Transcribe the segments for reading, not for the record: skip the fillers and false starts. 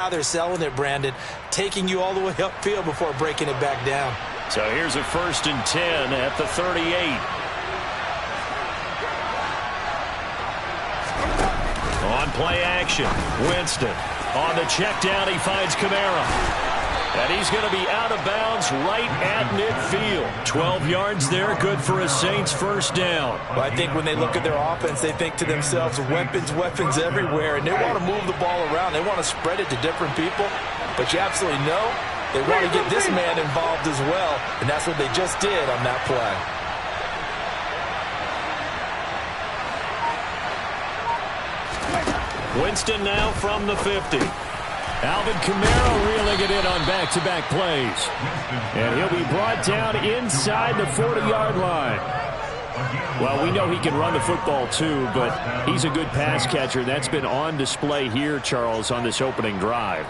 How they're selling it, Brandon, taking you all the way upfield before breaking it back down. So here's a 1st and 10 at the 38. On play action, Winston. On the check down, he finds Kamara. And he's going to be out of bounds right at midfield. 12 yards there, good for a Saints first down. Well, I think when they look at their offense, they think to themselves, weapons everywhere, and they want to move the ball around. They want to spread it to different people. But you absolutely know they want to get this man involved as well, and that's what they just did on that play. Winston now from the 50. Alvin Kamara reeling it in on back-to-back plays. And he'll be brought down inside the 40-yard line. Well, we know he can run the football too, but he's a good pass catcher. That's been on display here, Charles, on this opening drive.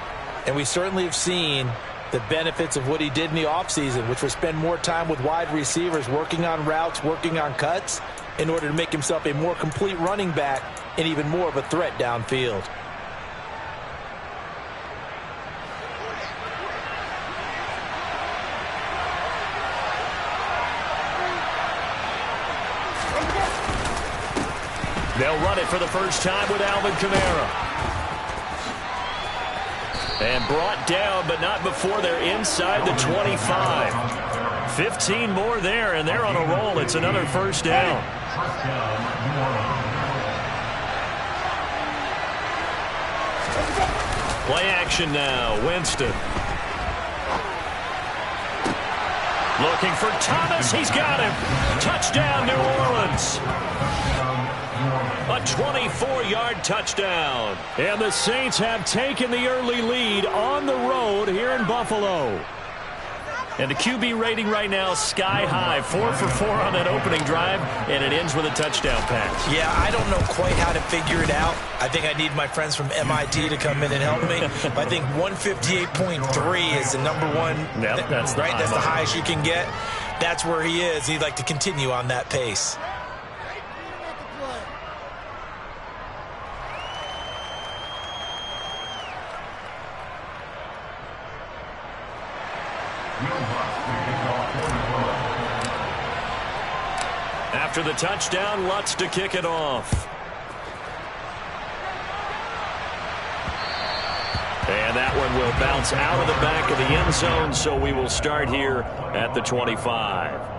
And we certainly have seen the benefits of what he did in the offseason, which was spend more time with wide receivers, working on routes, working on cuts, in order to make himself a more complete running back and even more of a threat downfield. They'll run it for the first time with Alvin Kamara. And brought down, but not before they're inside the 25. 15 more there, and they're on a roll. It's another first down. Play action now, Winston. Looking for Thomas. He's got him. Touchdown, New Orleans. A 24-yard touchdown. And the Saints have taken the early lead on the road here in Buffalo. And the QB rating right now sky high. 4 for 4 on that opening drive, and it ends with a touchdown pass. Yeah, I don't know quite how to figure it out. I think I need my friends from MIT to come in and help me. But I think 158.3 is the number one. Yep, that's the right. That's the highest you can get. That's where he is. He'd like to continue on that pace. After the touchdown, Lutz to kick it off. And that one will bounce out of the back of the end zone, so we will start here at the 25.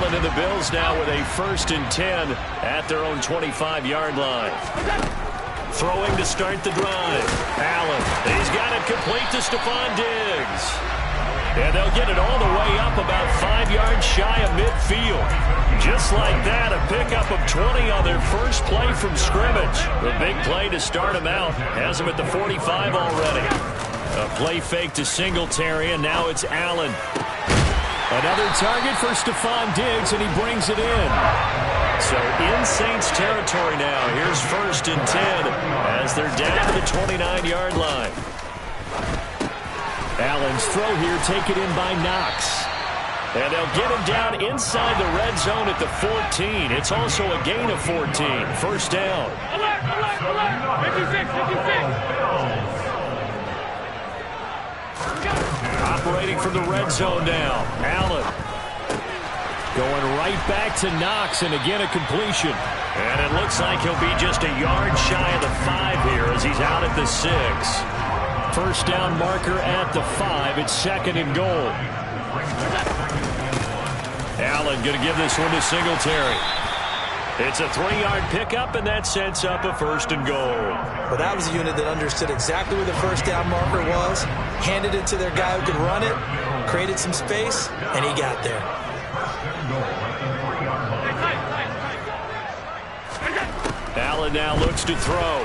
And the Bills now with a 1st and 10 at their own 25-yard line. Throwing to start the drive. Allen, he's got it complete to Stephon Diggs. And they'll get it all the way up about 5 yards shy of midfield. Just like that, a pickup of 20 on their first play from scrimmage. The big play to start them out has them at the 45 already. A play fake to Singletary, and now it's Allen. Another target for Stephon Diggs, and he brings it in. So in Saints territory now. Here's 1st and 10 as they're down to the 29-yard line. Allen's throw here taken in by Knox. And they'll get him down inside the red zone at the 14. It's also a gain of 14. First down. 56. Operating from the red zone now. Allen going right back to Knox, and again a completion. And it looks like he'll be just a yard shy of the 5 here as he's out at the 6. First down marker at the 5. It's 2nd and goal. Allen going to give this one to Singletary. It's a 3-yard pickup, and that sets up a 1st and goal. Well, that was a unit that understood exactly where the first down marker was, handed it to their guy who could run it, created some space, and he got there. Allen now looks to throw.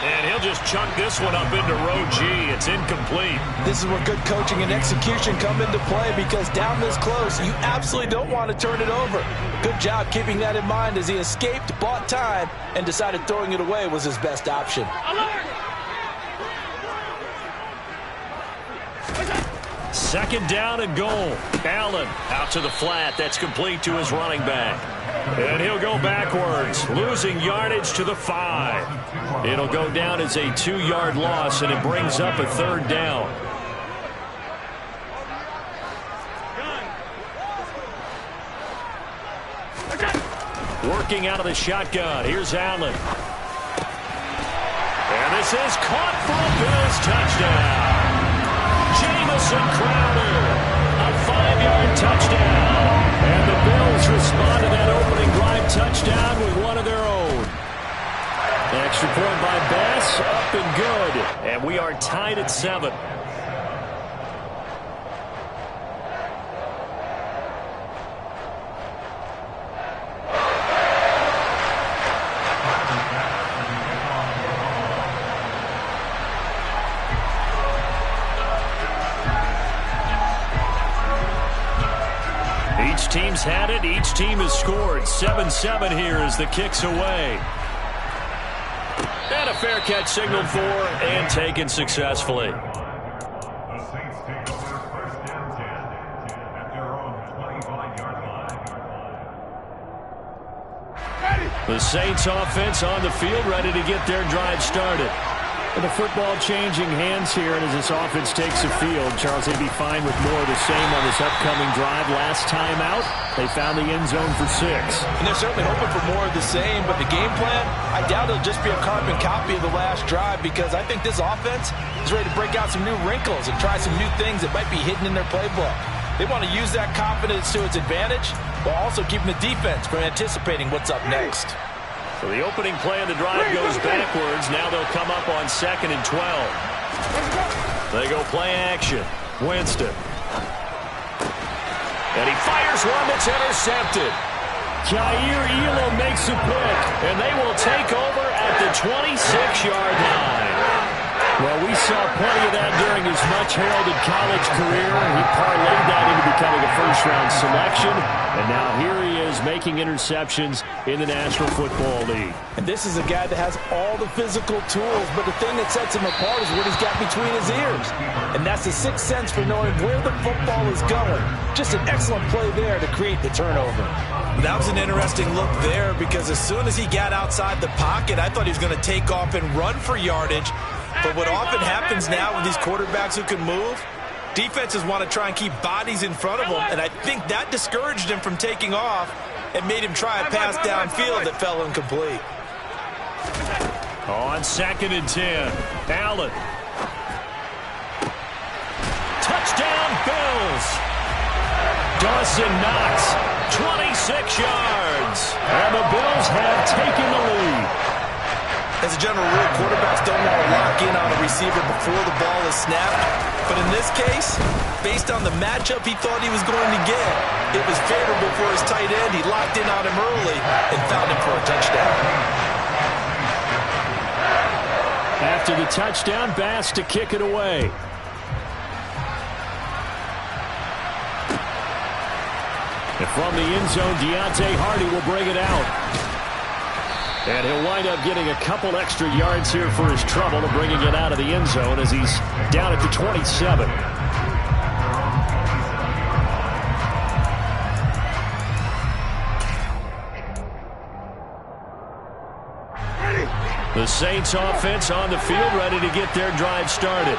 And he'll just chunked this one up into row G. It's incomplete. This is where good coaching and execution come into play, because down this close, you absolutely don't want to turn it over. Good job keeping that in mind as he escaped, bought time, and decided throwing it away was his best option. Second down and goal. Allen out to the flat. That's complete to his running back. And he'll go backwards, losing yardage to the 5. It'll go down as a 2-yard loss, and it brings up a third down. Working out of the shotgun. Here's Allen. And this is caught for a Bills touchdown. Jamison Crowder, a 5-yard touchdown. And the Bills respond to that opening drive touchdown with one of their own. Extra point by Bass, up and good. And we are tied at 7. Each team's had it. Each team has scored. 7-7 here as the kick's away. And a fair catch signaled for and taken successfully. The Saints take over first down 10 at their own 25-yard line. The Saints offense on the field, ready to get their drive started. And the football changing hands here, and as this offense takes the field, Charles, they'd be fine with more of the same on this upcoming drive. Last time out, they found the end zone for 6. And they're certainly hoping for more of the same, but the game plan, I doubt it'll just be a carbon copy of the last drive, because I think this offense is ready to break out some new wrinkles and try some new things that might be hidden in their playbook. They want to use that confidence to its advantage, while also keeping the defense from anticipating what's up next. So the opening play of the drive goes backwards. Now they'll come up on 2nd and 12. They go play action. Winston. And he fires one that's intercepted. Jair Elam makes a pick, And they will take over at the 26-yard line. well, we saw plenty of that during his much-heralded college career. He parlayed that into becoming a first-round selection, and now here he is making interceptions in the National Football League. And this is a guy that has all the physical tools, but the thing that sets him apart is what he's got between his ears. And that's the sixth sense for knowing where the football is going. Just an excellent play there to create the turnover. That was an interesting look there, because as soon as he got outside the pocket, I thought he was going to take off and run for yardage. But what often happens now with these quarterbacks who can move, defenses want to try and keep bodies in front of them, and I think that discouraged him from taking off and made him try a pass downfield that fell incomplete. On 2nd and 10, Allen. Touchdown, Bills. Dawson Knox, 26 yards. And the Bills have taken the lead. As a general rule, quarterbacks don't want to lock in on a receiver before the ball is snapped. But in this case, based on the matchup he thought he was going to get, it was favorable for his tight end. He locked in on him early and found him for a touchdown. After the touchdown, Bass to kick it away. And from the end zone, Deontay Hardy will bring it out. And he'll wind up getting a couple extra yards here for his trouble to bringing it out of the end zone as he's down at the 27. The Saints offense on the field ready to get their drive started.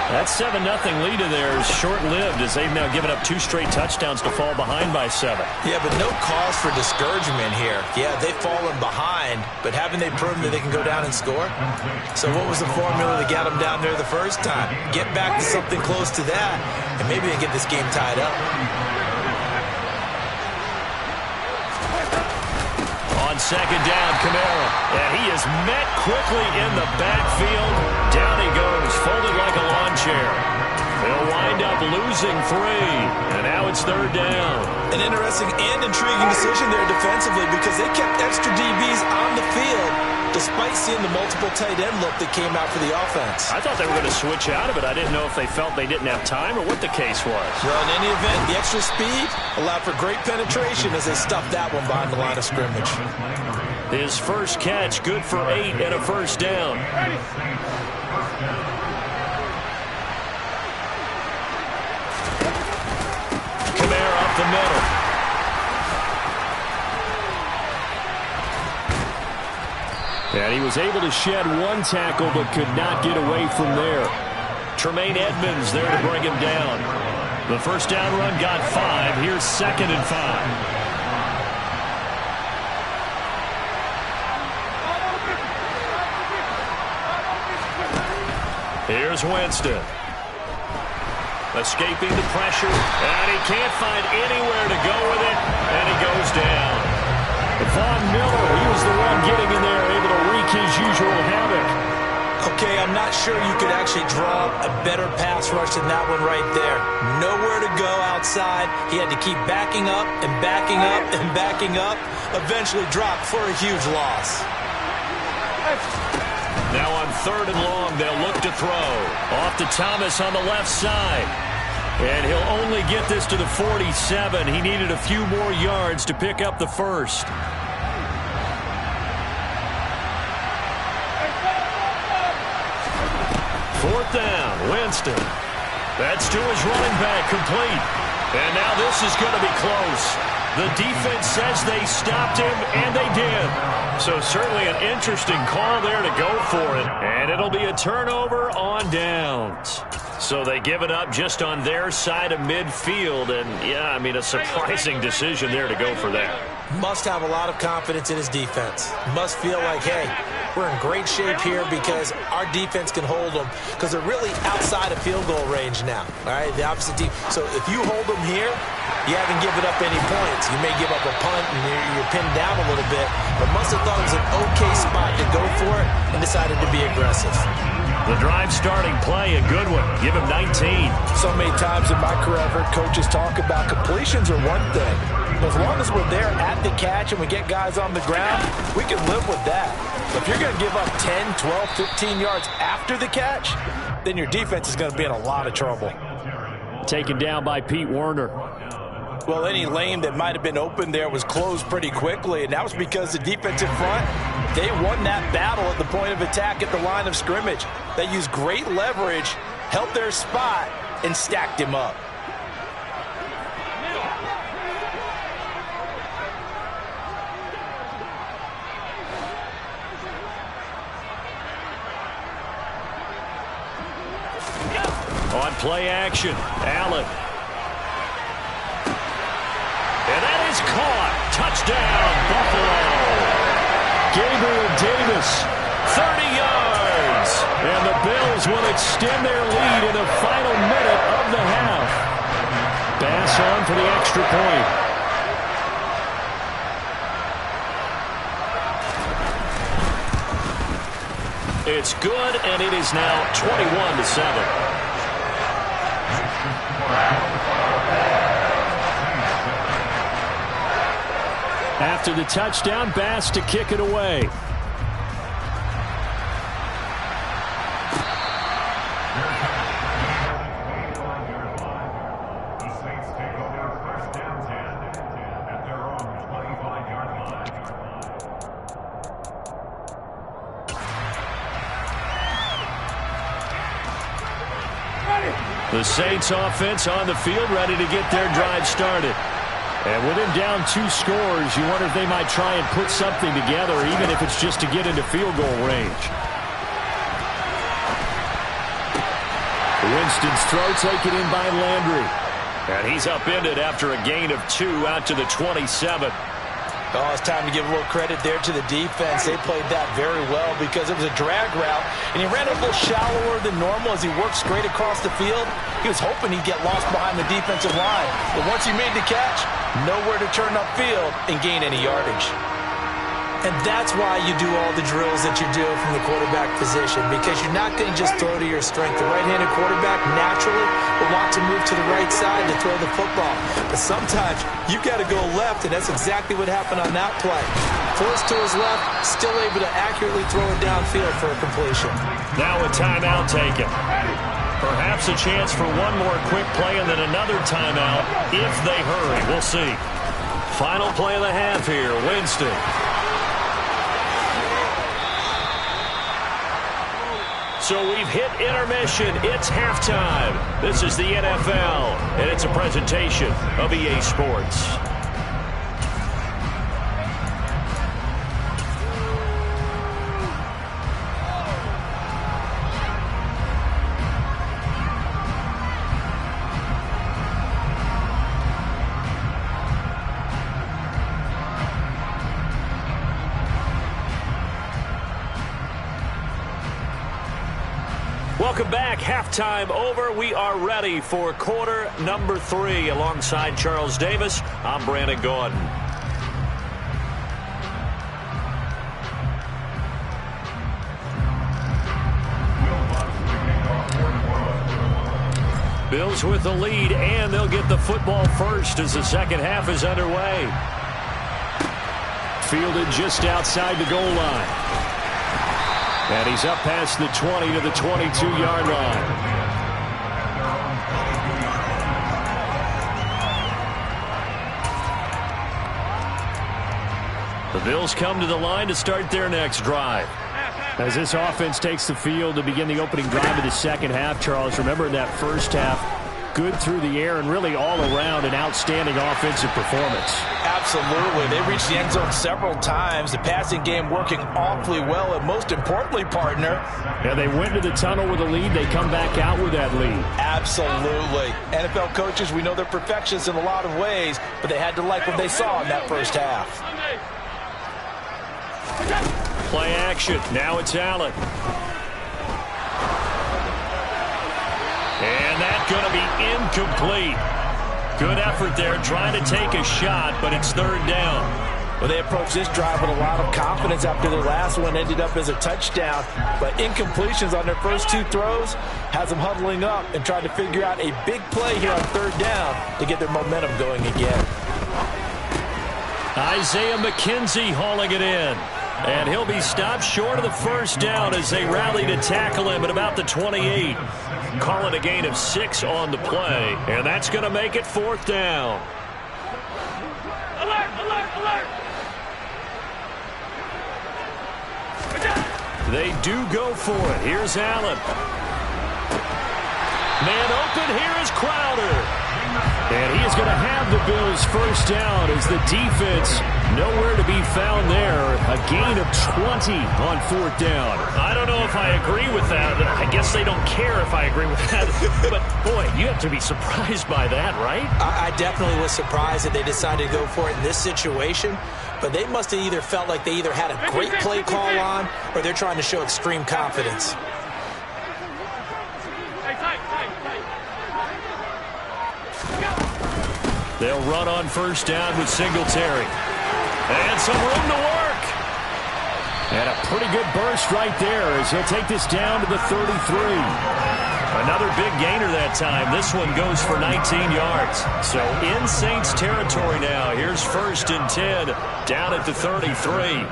That 7-0 lead of theirs short-lived as they've now given up 2 straight touchdowns to fall behind by 7. Yeah, but no cause for discouragement here. Yeah, they've fallen behind, but haven't they proven that they can go down and score? So what was the formula that got them down there the first time? Get back to something close to that, and maybe they get this game tied up. On 2nd down, Kamara. And he is met quickly in the backfield. Down he goes, folded like a lawn chair. They'll wind up losing 3. And now it's 3rd down. An interesting and intriguing decision there defensively, because they kept extra DBs on the field, despite seeing the multiple tight end look that came out for the offense. I thought they were going to switch out of it. I didn't know if they felt they didn't have time or what the case was. Well, in any event, the extra speed allowed for great penetration as they stuffed that one behind the line of scrimmage. His first catch, good for 8 and a first down. Kamara up the middle. And he was able to shed one tackle but could not get away from there. Tremaine Edmonds there to bring him down. The first down run got 5. Here's 2nd and 5. Here's Winston. Escaping the pressure, and he can't find anywhere to go with it, and he goes down. Von Miller, he was the one getting in there, able to wreak his usual havoc. Okay, I'm not sure you could actually draw a better pass rush than that one right there. Nowhere to go outside. He had to keep backing up and backing up and backing up. Eventually dropped for a huge loss. Now on 3rd and long, they'll look to throw. Off to Thomas on the left side. And he'll only get this to the 47. He needed a few more yards to pick up the first. 4th down, Winston. That's to his running back, complete. And now this is going to be close. The defense says they stopped him, and they did. So certainly an interesting call there to go for it. And it'll be a turnover on downs. So they give it up just on their side of midfield. And, yeah, I mean, a surprising decision there to go for that. Must have a lot of confidence in his defense. Must feel like, hey, we're in great shape here because our defense can hold them because they're really outside of field goal range now. All right, the opposite team. So if you hold them here, you haven't given up any points. You may give up a punt and you're pinned down a little bit, but must have thought it was an okay spot to go for it and decided to be aggressive. The drive starting play, a good one. Give him 19. So many times in my career I've heard coaches talk about completions are one thing. But as long as we're there at the catch and we get guys on the ground, we can live with that. But if you're going to give up 10, 12, 15 yards after the catch, then your defense is going to be in a lot of trouble. Taken down by Pete Werner. Well, any lane that might have been open there was closed pretty quickly, and that was because the defense in front, they won that battle at the point of attack at the line of scrimmage. They used great leverage, held their spot, and stacked him up. On play action, Allen. And that is caught. Touchdown, Buffalo. Gabriel Davis. 30 yards. And the Bills will extend their lead in the final minute of the half. Bass on for the extra point. It's good, and it is now 21-7. After the touchdown, Bass to kick it away. The Saints take over 1st and 10 at their own 25-yard line. The Saints offense on the field, ready to get their drive started. And with him down 2 scores, you wonder if they might try and put something together, even if it's just to get into field goal range. Winston's throw taken in by Landry. And he's upended after a gain of 2 out to the 27. Oh, it's time to give a little credit there to the defense. They played that very well because it was a drag route, and he ran a little shallower than normal as he worked straight across the field. He was hoping he'd get lost behind the defensive line. But once he made the catch, nowhere to turn upfield and gain any yardage. And that's why you do all the drills that you do from the quarterback position, because you're not going to just throw to your strength. The right-handed quarterback naturally will want to move to the right side to throw the football. But sometimes you've got to go left, and that's exactly what happened on that play. forced to his left, still able to accurately throw it downfield for a completion. Now a timeout taken. Perhaps a chance for one more quick play and then another timeout if they hurry. We'll see. Final play of the half here, Winston. So we've hit intermission. It's halftime. This is the NFL, and it's a presentation of EA Sports. Welcome back. Halftime over. We are ready for quarter number 3. Alongside Charles Davis, I'm Brandon Gordon. Bills with the lead, and they'll get the football first as the second half is underway. Fielded just outside the goal line. And he's up past the 20 to the 22-yard line. The Bills come to the line to start their next drive. As this offense takes the field to begin the opening drive of the second half, Charles, remember in that first half, good through the air and really all around an outstanding offensive performance. Absolutely. They reached the end zone several times. The passing game working awfully well, and most importantly, partner. Yeah, they went to the tunnel with a lead. They come back out with that lead. Absolutely. NFL coaches, we know they're perfectionists in a lot of ways, but they had to like what they saw in that first half. Play action. Now it's Allen. And that's going to be incomplete. Good effort there trying to take a shot, but it's third down. Well, they approached this drive with a lot of confidence after their last one ended up as a touchdown. But incompletions on their first 2 throws has them huddling up and trying to figure out a big play here on third down to get their momentum going again. Isaiah McKenzie hauling it in. And he'll be stopped short of the first down as they rally to tackle him at about the 28. Call it a gain of 6 on the play. And that's going to make it fourth down. Alert, alert, alert. They do go for it. Here's Allen. Man open. Here is Crowder. And he is going to have the Bills first down as the defense nowhere to be found there. A gain of 20 on fourth down. I don't know if I agree with that. I guess they don't care if I agree with that. But, boy, you have to be surprised by that, right? I definitely was surprised that they decided to go for it in this situation. But they must have either felt like they either had a great play call on or they're trying to show extreme confidence. They'll run on first down with Singletary. And some room to work. And a pretty good burst right there as he'll take this down to the 33. Another big gainer that time. This one goes for 19 yards. So in Saints territory now. Here's first and 10 down at the 33.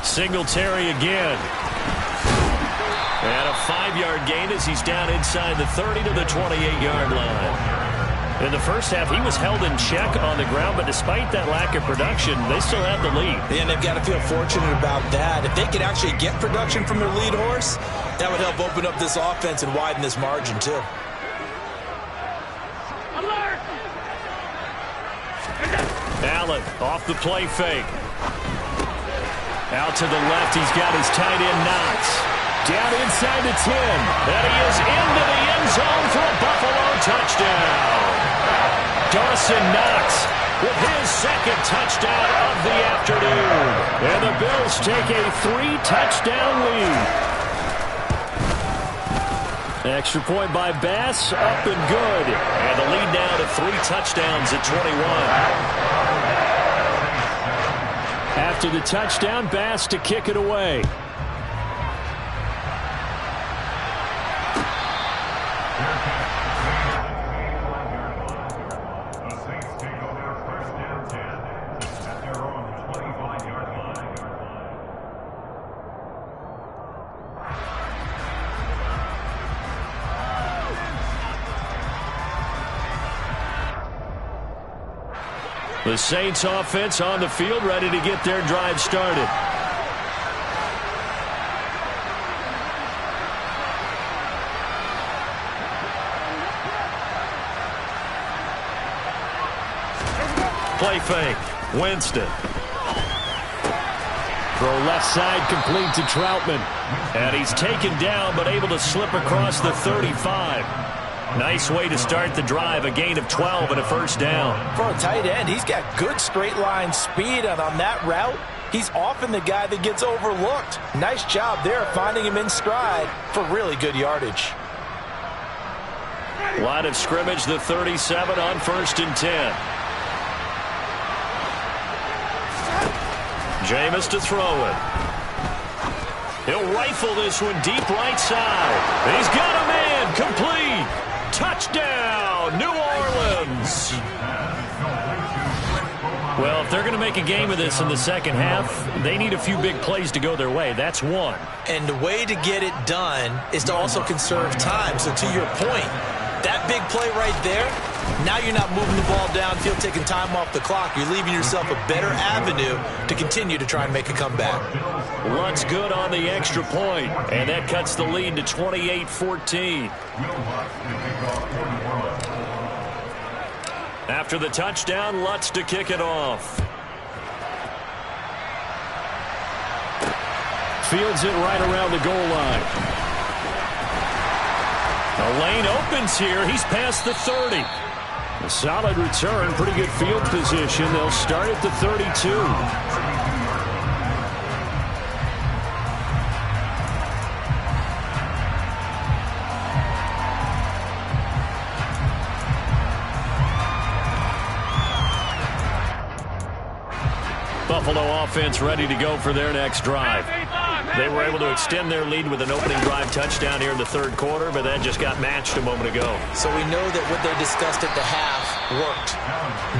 Singletary again. And a 5-yard gain as he's down inside the 30 to the 28-yard line. In the first half, he was held in check on the ground, but despite that lack of production, they still have the lead. And they've got to feel fortunate about that. If they could actually get production from their lead horse, that would help open up this offense and widen this margin, too. Alert! Allen off the play fake. Out to the left, he's got his tight end Knox. Down inside the 10. And he is into the end zone for a Buffalo touchdown. Dawson Knox with his second touchdown of the afternoon. And the Bills take a 3-touchdown lead. Extra point by Bass, up and good. And the lead now to 3 touchdowns at 21. After the touchdown, Bass to kick it away. The Saints offense on the field, ready to get their drive started. Play fake. Winston. Throw left side complete to Troutman. And he's taken down but able to slip across the 35. Nice way to start the drive. A gain of 12 and a first down. For a tight end, he's got good straight line speed, and on that route, he's often the guy that gets overlooked. Nice job there finding him in stride for really good yardage. Line of scrimmage, the 37 on 1st and 10. Jameis to throw it. He'll rifle this one deep right side. He's got a man. Complete. Touchdown, New Orleans. Well, if they're going to make a game of this in the second half, they need a few big plays to go their way. That's one. And the way to get it done is to also conserve time. So to your point, that big play right there, now you're not moving the ball downfield, taking time off the clock. You're leaving yourself a better avenue to continue to try and make a comeback. Lutt's good on the extra point, and that cuts the lead to 28-14. After the touchdown, Lutz to kick it off. Fields it right around the goal line. The lane opens here. He's past the 30. A solid return, pretty good field position. They'll start at the 32. Buffalo offense ready to go for their next drive. They were able to extend their lead with an opening drive touchdown here in the third quarter, but that just got matched a moment ago. So we know that what they discussed at the half worked.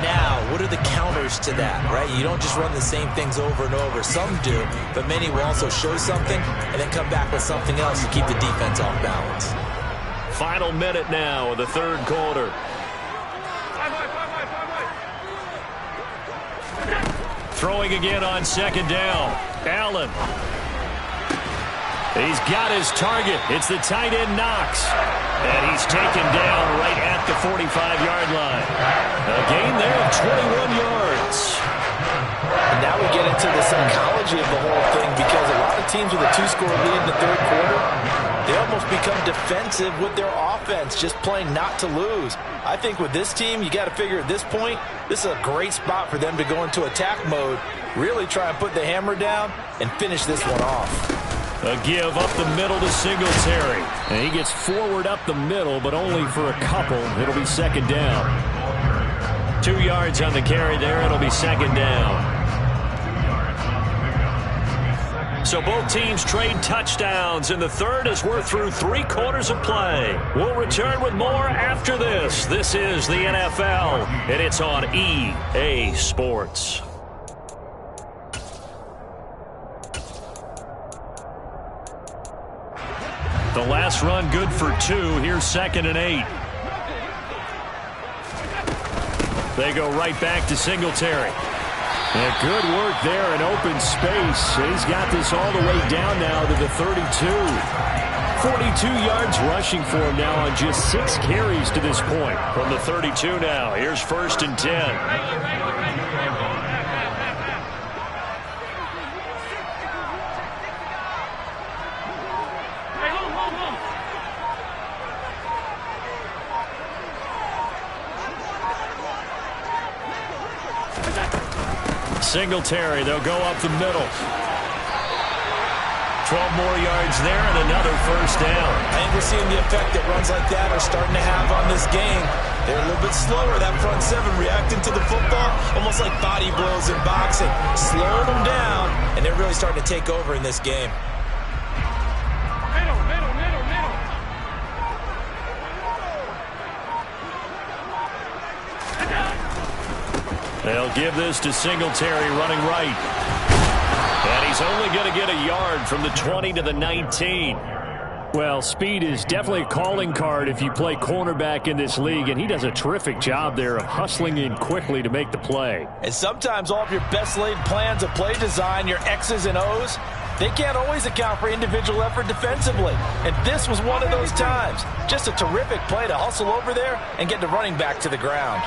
Now, what are the counters to that, right? You don't just run the same things over and over. Some do, but many will also show something and then come back with something else to keep the defense off balance. Final minute now of the third quarter. Throwing again on second down. Allen. He's got his target. It's the tight end Knox. And he's taken down right at the 45-yard line. A gain there of 21 yards. And now we get into the psychology of the whole thing, because a lot of teams with a two-score lead in the third quarter, they almost become defensive with their offense, just playing not to lose. I think with this team, you got to figure at this point, this is a great spot for them to go into attack mode, really try and put the hammer down and finish this one off. A give up the middle to Singletary. And he gets forward up the middle, but only for a couple. It'll be second down. 2 yards on the carry there. It'll be second down. So both teams trade touchdowns in the third as we're through 3 quarters of play. We'll return with more after this. This is the NFL, and it's on EA Sports. The last run good for 2. Here's 2nd and 8. They go right back to Singletary. And good work there in open space. He's got this all the way down now to the 32. 42 yards rushing for him now on just 6 carries to this point. From the 32 now, here's 1st and 10. Singletary, they'll go up the middle. 12 more yards there and another first down. I think we're seeing the effect that runs like that are starting to have on this game. They're a little bit slower, that front seven, reacting to the football, almost like body blows in boxing. Slowing them down, and they're really starting to take over in this game. They'll give this to Singletary running right. And he's only going to get a yard from the 20 to the 19. Well, speed is definitely a calling card if you play cornerback in this league, and he does a terrific job there of hustling in quickly to make the play. And sometimes all of your best laid plans of play design, your X's and O's, they can't always account for individual effort defensively. And this was one of those times. Just a terrific play to hustle over there and get the running back to the ground.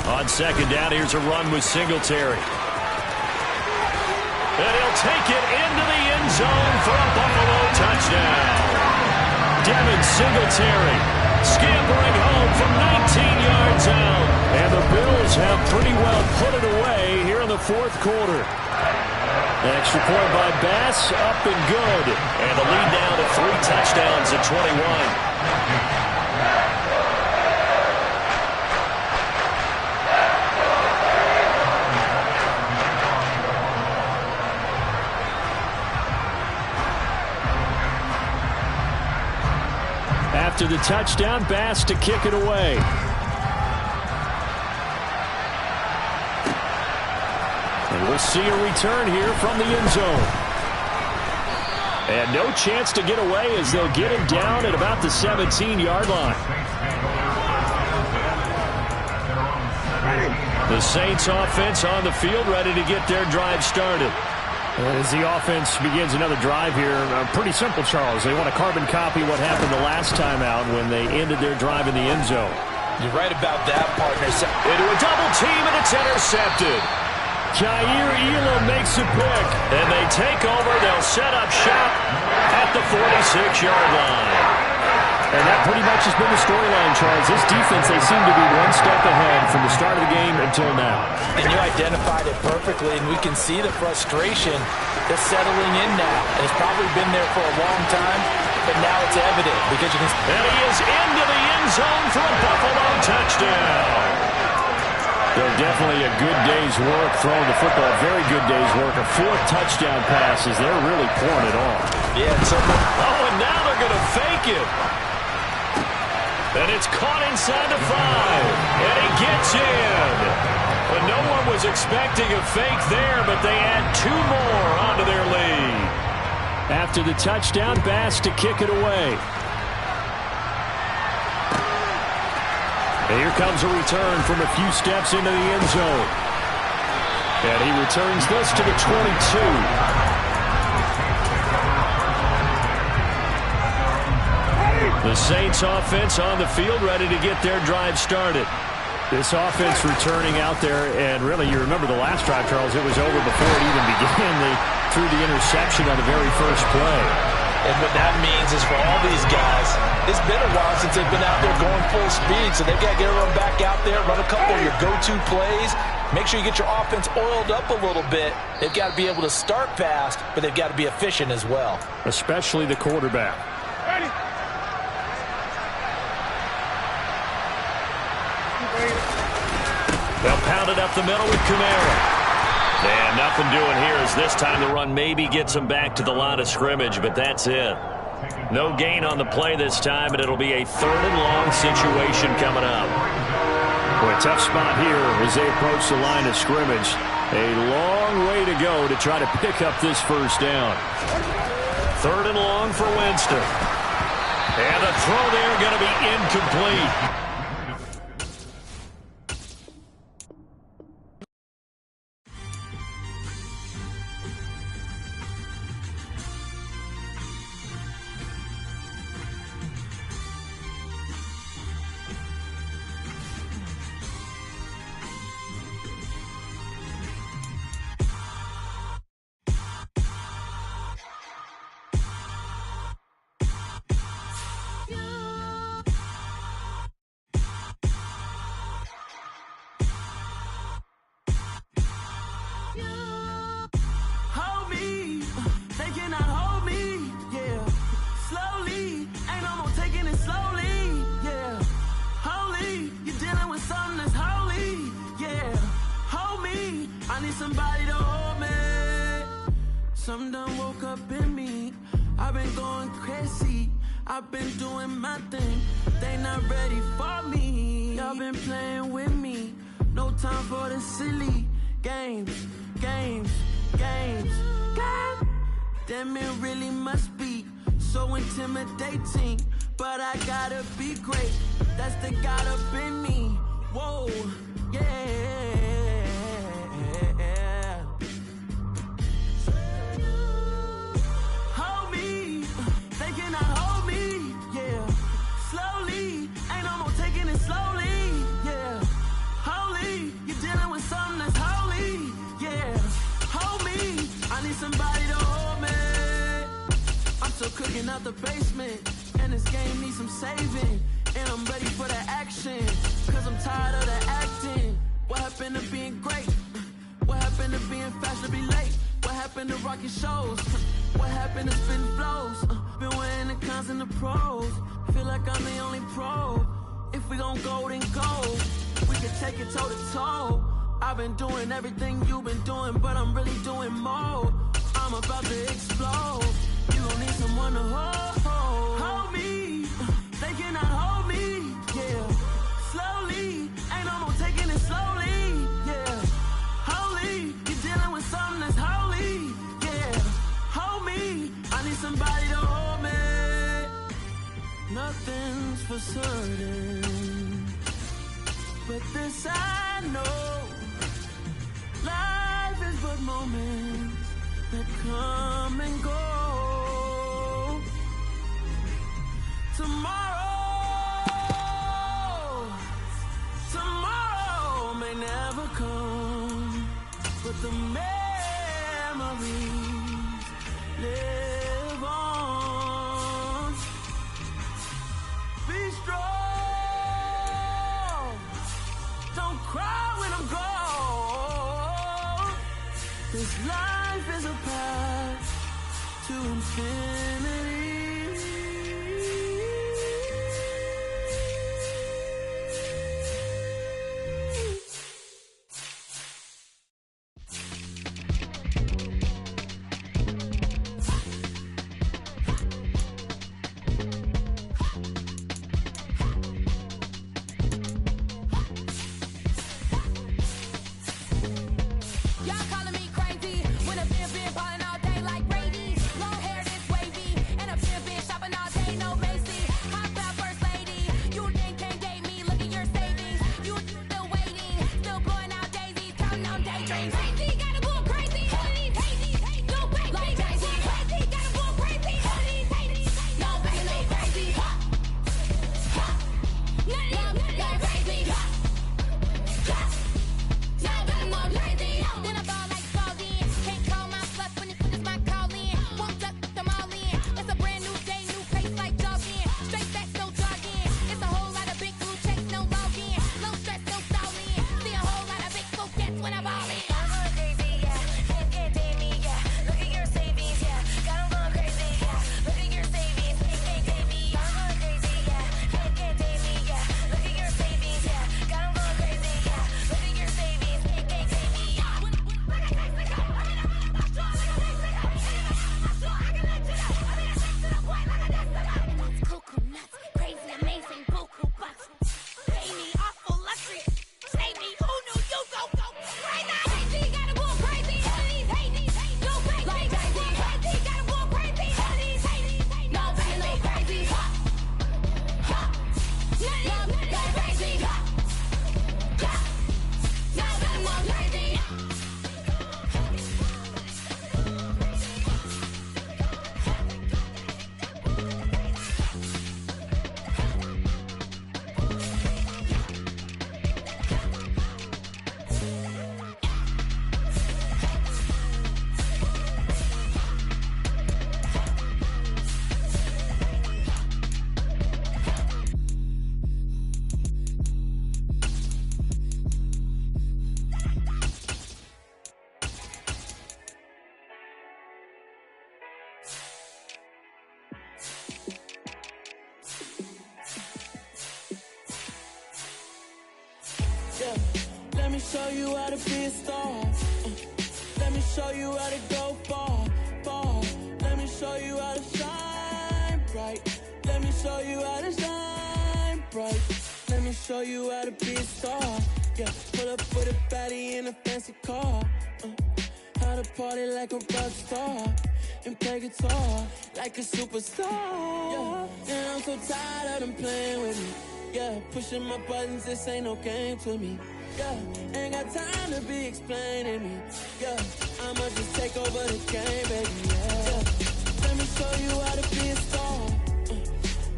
On second down, here's a run with Singletary. And he'll take it into the end zone for a Buffalo touchdown. Devin Singletary scampering home from 19 yards out. And the Bills have pretty well put it away here in the fourth quarter. An extra point by Bass, up and good. And the lead now to 3 touchdowns at 21. After the touchdown, Bass to kick it away. And we'll see a return here from the end zone. And no chance to get away as they'll get him down at about the 17-yard line. The Saints offense on the field, ready to get their drive started. As the offense begins another drive here, pretty simple, Charles. They want to carbon copy what happened the last time out when they ended their drive in the end zone. You're right about that, partner. Into a double team, and it's intercepted. Jair Elam makes a pick. And they take over. They'll set up shop at the 46-yard line. And that pretty much has been the storyline, Charles. This defense, they seem to be one step ahead from the start of the game until now. And you identified it perfectly, and we can see the frustration that's settling in now. And it's probably been there for a long time, but now it's evident because you can. And he is into the end zone for a Buffalo touchdown. They're definitely a good day's work throwing the football. Very good day's work. A 4th touchdown pass as they're really pouring it on. Yeah, so and now they're going to fake it. And it's caught inside the 5. And he gets in. But no one was expecting a fake there, but they add 2 more onto their lead. After the touchdown, Bass to kick it away. And here comes a return from a few steps into the end zone. And he returns this to the 22. The Saints offense on the field, ready to get their drive started. This offense returning out there, and really, you remember the last drive, Charles, it was over before it even began. They threw the interception on the very first play. And what that means is for all these guys, it's been a while since they've been out there going full speed, so they've got to get everyone back out there, run a couple of your go-to plays, make sure you get your offense oiled up a little bit. They've got to be able to start fast, but they've got to be efficient as well. Especially the quarterback. Ready. They'll pound it up the middle with Kamara. And nothing doing here as this time the run maybe gets them back to the line of scrimmage, but that's it. No gain on the play this time, and it'll be a 3rd and long situation coming up. Boy, a tough spot here as they approach the line of scrimmage. A long way to go to try to pick up this first down. 3rd and long for Winston. And the throw there going to be incomplete. Somebody to hold me. Some done woke up in me. I've been going crazy. I've been doing my thing. They not ready for me. Y'all been playing with me. No time for the silly games. Damn, it really must be so intimidating. But I gotta be great. That's the God up in me. Whoa, yeah. Hold me, they cannot hold me, yeah. Slowly, ain't no more taking it slowly, yeah. Holy, you're dealing with something that's holy, yeah. Hold me, I need somebody to hold me. I'm still cooking out the basement, and this game needs some saving. And I'm ready for the action, cause I'm tired of the acting. What happened to being great? What happened to being fast to be late? What happened to rocking shows? What happened to spitting flows? Been weighing the cons and the pros. Feel like I'm the only pro. If we gon' go, then go. We can take it toe to toe. I've been doing everything you've been doing, but I'm really doing more. I'm about to explode. You gon' need someone to hold. Hold me. They cannot hold me. Yeah. Slowly. Ain't no more taking it slowly. Yeah. Holy. You're dealing with something that's holy. Yeah. Hold me. I need somebody to hold me. Nothing's for certain, but this I know. Life is but moments that come and go. Tomorrow may never come, but the memories live on. Be strong, don't cry when I'm gone. This life is a path to infinity. Y'all calling me crazy when a been ballin' all day like Brady. Long hair this wavy, and a been shopping all day, no Macy. Hop out first lady, you think can't date me? Look at your savings, you still waiting, still blowing out daisies, counting on daydreams. Crazy, gotta go crazy. All of these Hades, no baby, like crazy. Crazy, gotta go crazy. All of these Hades, no baby, no crazy. None of them crazy. Then I ball like Spalding. Can't call my bluff when it's my call in. Won't duck them all in. It's a brand new day, new pace like jogging. Straight facts, no jogging. It's a whole lot of big blue checks, no login. Low stress, no stalling. See a whole lot of big focus when I ball in. I'm going crazy, yeah. Can't date me, yeah. Look at your savings, yeah. Got 'em going crazy, yeah. Look at your savings, can't date me. I'm going crazy, yeah. Can't date me, yeah. Look at your savings, yeah. Got 'em going crazy, yeah. Look at your savings, can't date me. Cuckoo nuts, crazy, amazing, buku bucks. Pay me awful luxury. Save me, who knew you go crazy? Crazy, gotta go crazy. All of these Hades, no baby, like crazy. Crazy, gotta go crazy. All of these Hades, no baby, no crazy. None of them crazy. None of them crazy. Yeah. Let me show you how to be a star. Let me show you how to go far, far. Let me show you how to shine bright. Let me show you how to shine bright. Let me show you how to be a star. Yeah, pull up with a baddie in a fancy car. How to party like a rock star. and play guitar like a superstar. Yeah, and I'm so tired of them playing with me. Yeah, pushing my buttons, this ain't no game to me. Yeah, ain't got time to be explaining me. Yeah, I'ma just take over the game, baby. Yeah, let me show you how to be a star.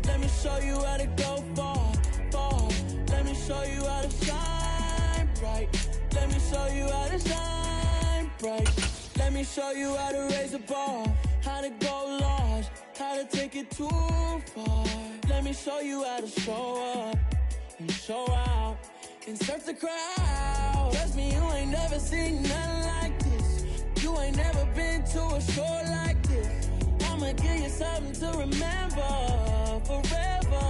Let me show you how to go far, far. Let me show you how to shine bright. Let me show you how to shine bright. Let me show you how to raise a bar, how to go large, how to take it too far. Let me show you how to show up and show out and surf the crowd. Trust me, you ain't never seen nothing like this. You ain't never been to a show like this. I'ma give you something to remember forever.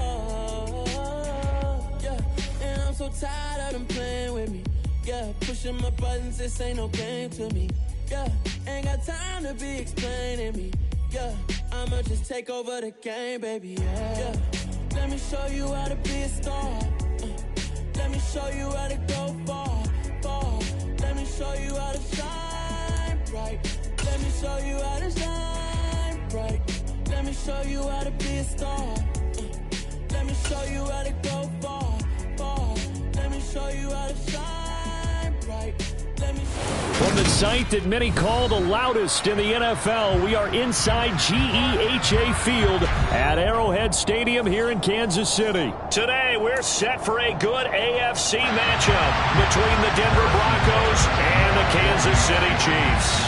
Yeah, and I'm so tired of them playing with me. Yeah, pushing my buttons, this ain't no game to me. Yeah, ain't got time to be explaining me. Yeah, I'ma just take over the game, baby. Yeah, let me show you how to be a star. Let me show you how to go far, far. Let me show you how to shine bright. Let me show you how to shine bright. Let me show you how to be a star. Let me show you how to go far, far. Let me show you how to shine bright. From the site that many call the loudest in the NFL, we are inside GEHA Field at Arrowhead Stadium here in Kansas City. Today, we're set for a good AFC matchup between the Denver Broncos and the Kansas City Chiefs.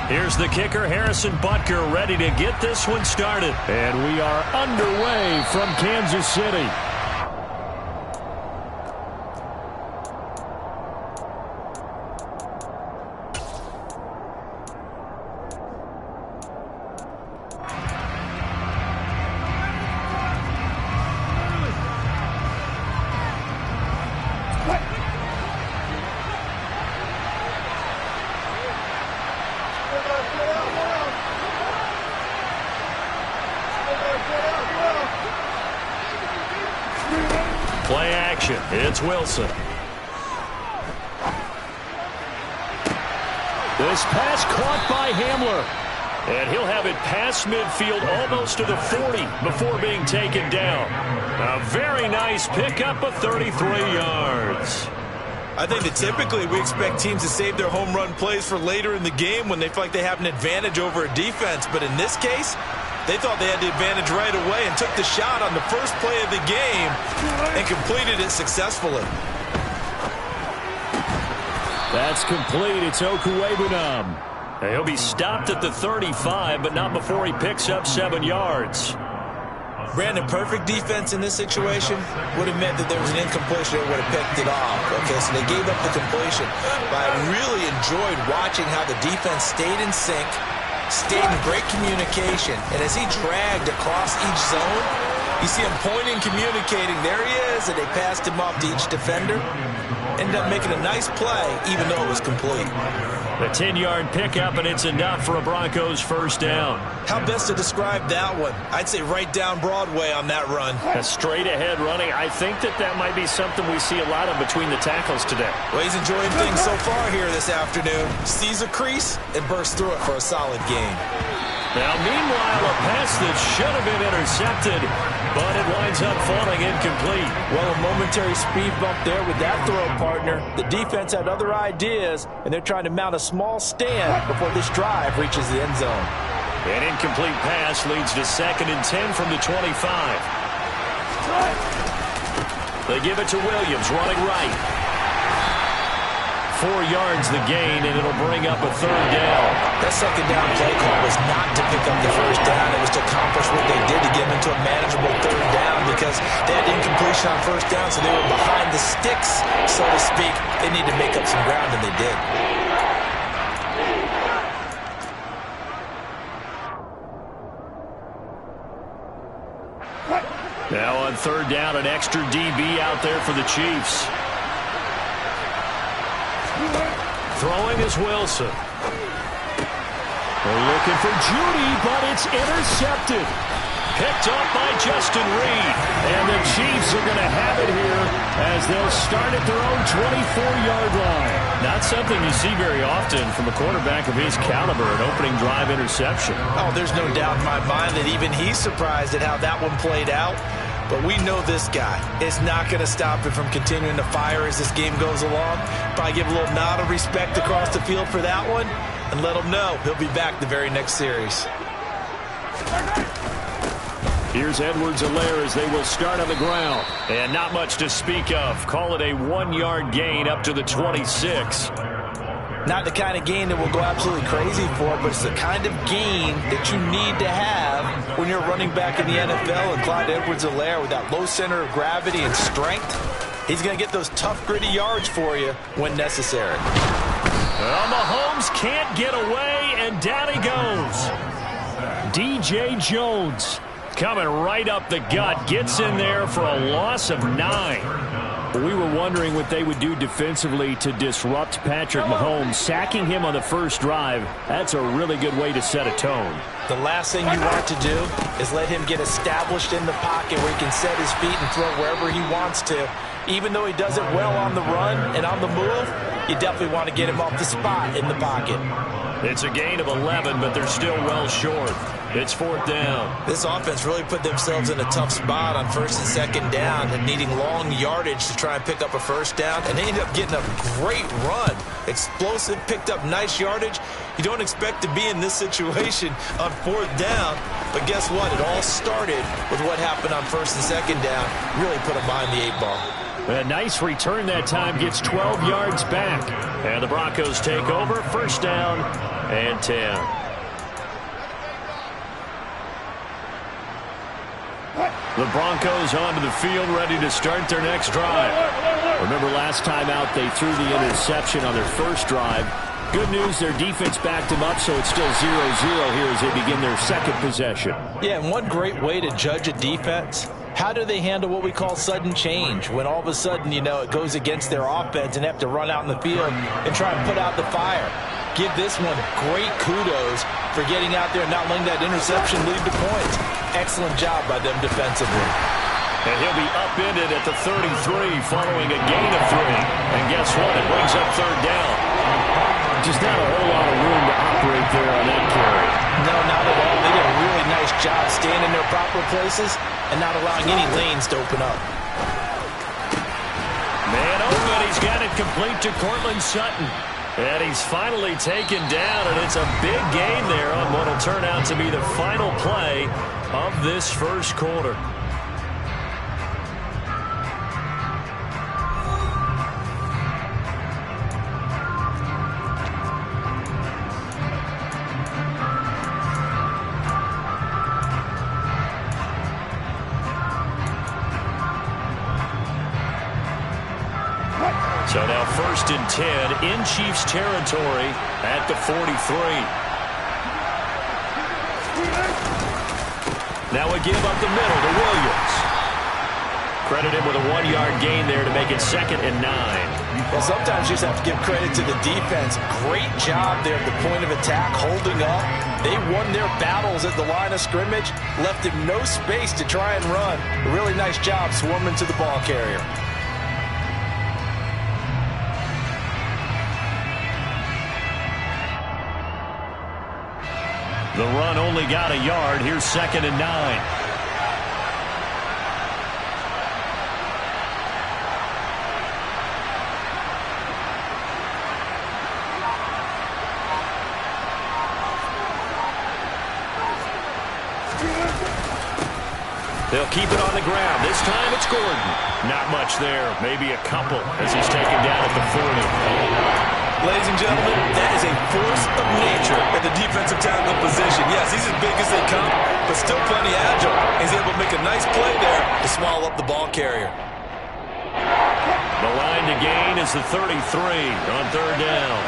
Here's the kicker, Harrison Butker, ready to get this one started. And we are underway from Kansas City. Play action. It's Wilson. This pass caught by Hamler. And he'll have it past midfield almost to the 40 before being taken down. A very nice pickup of 33 yards. I think that typically we expect teams to save their home run plays for later in the game when they feel like they have an advantage over a defense. But in this case, they thought they had the advantage right away and took the shot on the first play of the game and completed it successfully. That's complete. It's Okuwebunam. He'll be stopped at the 35, but not before he picks up 7 yards. Brandon, perfect defense in this situation would have meant that there was an incompletion that would have picked it off. Okay, so they gave up the completion. But I really enjoyed watching how the defense stayed in sync, stayed in great communication, and as he dragged across each zone, you see him pointing, communicating. There he is, and they passed him off to each defender. Ended up making a nice play, even though it was complete. The 10-yard pickup, and it's enough for a Broncos first down. How best to describe that one? I'd say right down Broadway on that run. A straight-ahead running. I think that might be something we see a lot of between the tackles today. Well, he's enjoying things so far here this afternoon. Sees a crease and bursts through it for a solid gain. Now, meanwhile, a pass that should have been intercepted, but it winds up falling incomplete. Well, a momentary speed bump there with that throw, partner. The defense had other ideas, and they're trying to mount a small stand before this drive reaches the end zone. An incomplete pass leads to 2nd and 10 from the 25. They give it to Williams, running right. 4 yards the gain, and it'll bring up a 3rd down. That 2nd down play call was not to pick up the 1st down. It was to accomplish what they did to get them into a manageable 3rd down because they had incompletion on 1st down, so they were behind the sticks, so to speak. They need to make up some ground, and they did. Now on 3rd down, an extra DB out there for the Chiefs. Throwing is Wilson. They're looking for Judy, but it's intercepted. picked off by Justin Reed. And the Chiefs are going to have it here as they'll start at their own 24-yard line. Not something you see very often from a quarterback of his caliber, an opening drive interception. Oh, there's no doubt in my mind that even he's surprised at how that one played out. But we know this guy is not going to stop him from continuing to fire as this game goes along. Probably give a little nod of respect across the field for that one and let him know he'll be back the very next series. Here's Edwards-Helaire as they will start on the ground. And not much to speak of. Call it a 1-yard gain up to the 26. Not the kind of gain that will go absolutely crazy for, but it's the kind of gain that you need to have when you're running back in the NFL. And Clyde Edwards-Helaire, with that low center of gravity and strength, he's going to get those tough, gritty yards for you when necessary. Well, Mahomes can't get away, and down he goes. DJ Jones coming right up the gut, gets in there for a loss of 9. We were wondering what they would do defensively to disrupt Patrick Mahomes. Sacking him on the first drive, that's a really good way to set a tone. The last thing you want to do is let him get established in the pocket where he can set his feet and throw wherever he wants to. Even though he does it well on the run and on the move, you definitely want to get him off the spot in the pocket. It's a gain of 11, but they're still well short. It's 4th down. This offense really put themselves in a tough spot on 1st and 2nd down and needing long yardage to try and pick up a 1st down. And they ended up getting a great run. Explosive, picked up nice yardage. You don't expect to be in this situation on 4th down. But guess what? It all started with what happened on 1st and 2nd down. Really put them behind the 8 ball. A nice return that time, gets 12 yards back. And the Broncos take over, 1st down and 10. The Broncos onto the field, ready to start their next drive. Remember last time out, they threw the interception on their first drive. Good news, their defense backed them up, so it's still 0-0 here as they begin their second possession. Yeah, and one great way to judge a defense, how do they handle what we call sudden change? When all of a sudden, you know, it goes against their offense and have to run out in the field and try and put out the fire. Give this one great kudos for getting out there and not letting that interception lead to points. Excellent job by them defensively. And he'll be upended at the 33 following a gain of 3. And guess what? It brings up 3rd down. Just not a whole lot of room to operate there on that carry. No, not at all. They did a really nice job staying in their proper places and not allowing any lanes to open up. Man open. He's got it complete to Courtland Sutton. And he's finally taken down, and it's a big gain there on what will turn out to be the final play of this first quarter. So now 1st and 10 in Chiefs territory at the 43. Now a give up the middle to Williams. Credit him with a 1-yard gain there to make it 2nd and 9. Well, sometimes you just have to give credit to the defense. Great job there at the point of attack, holding up. They won their battles at the line of scrimmage, left him no space to try and run. A really nice job swarming to the ball carrier. The run only got a yard. Here's 2nd and 9. They'll keep it on the ground. This time it's Gordon. Not much there. Maybe a couple as he's taken down at the 40. Ladies and gentlemen, that is a force of nature at the defensive tackle position. Yes, he's as big as they come, but still plenty agile. He's able to make a nice play there to swallow up the ball carrier. The line to gain is the 33 on 3rd down.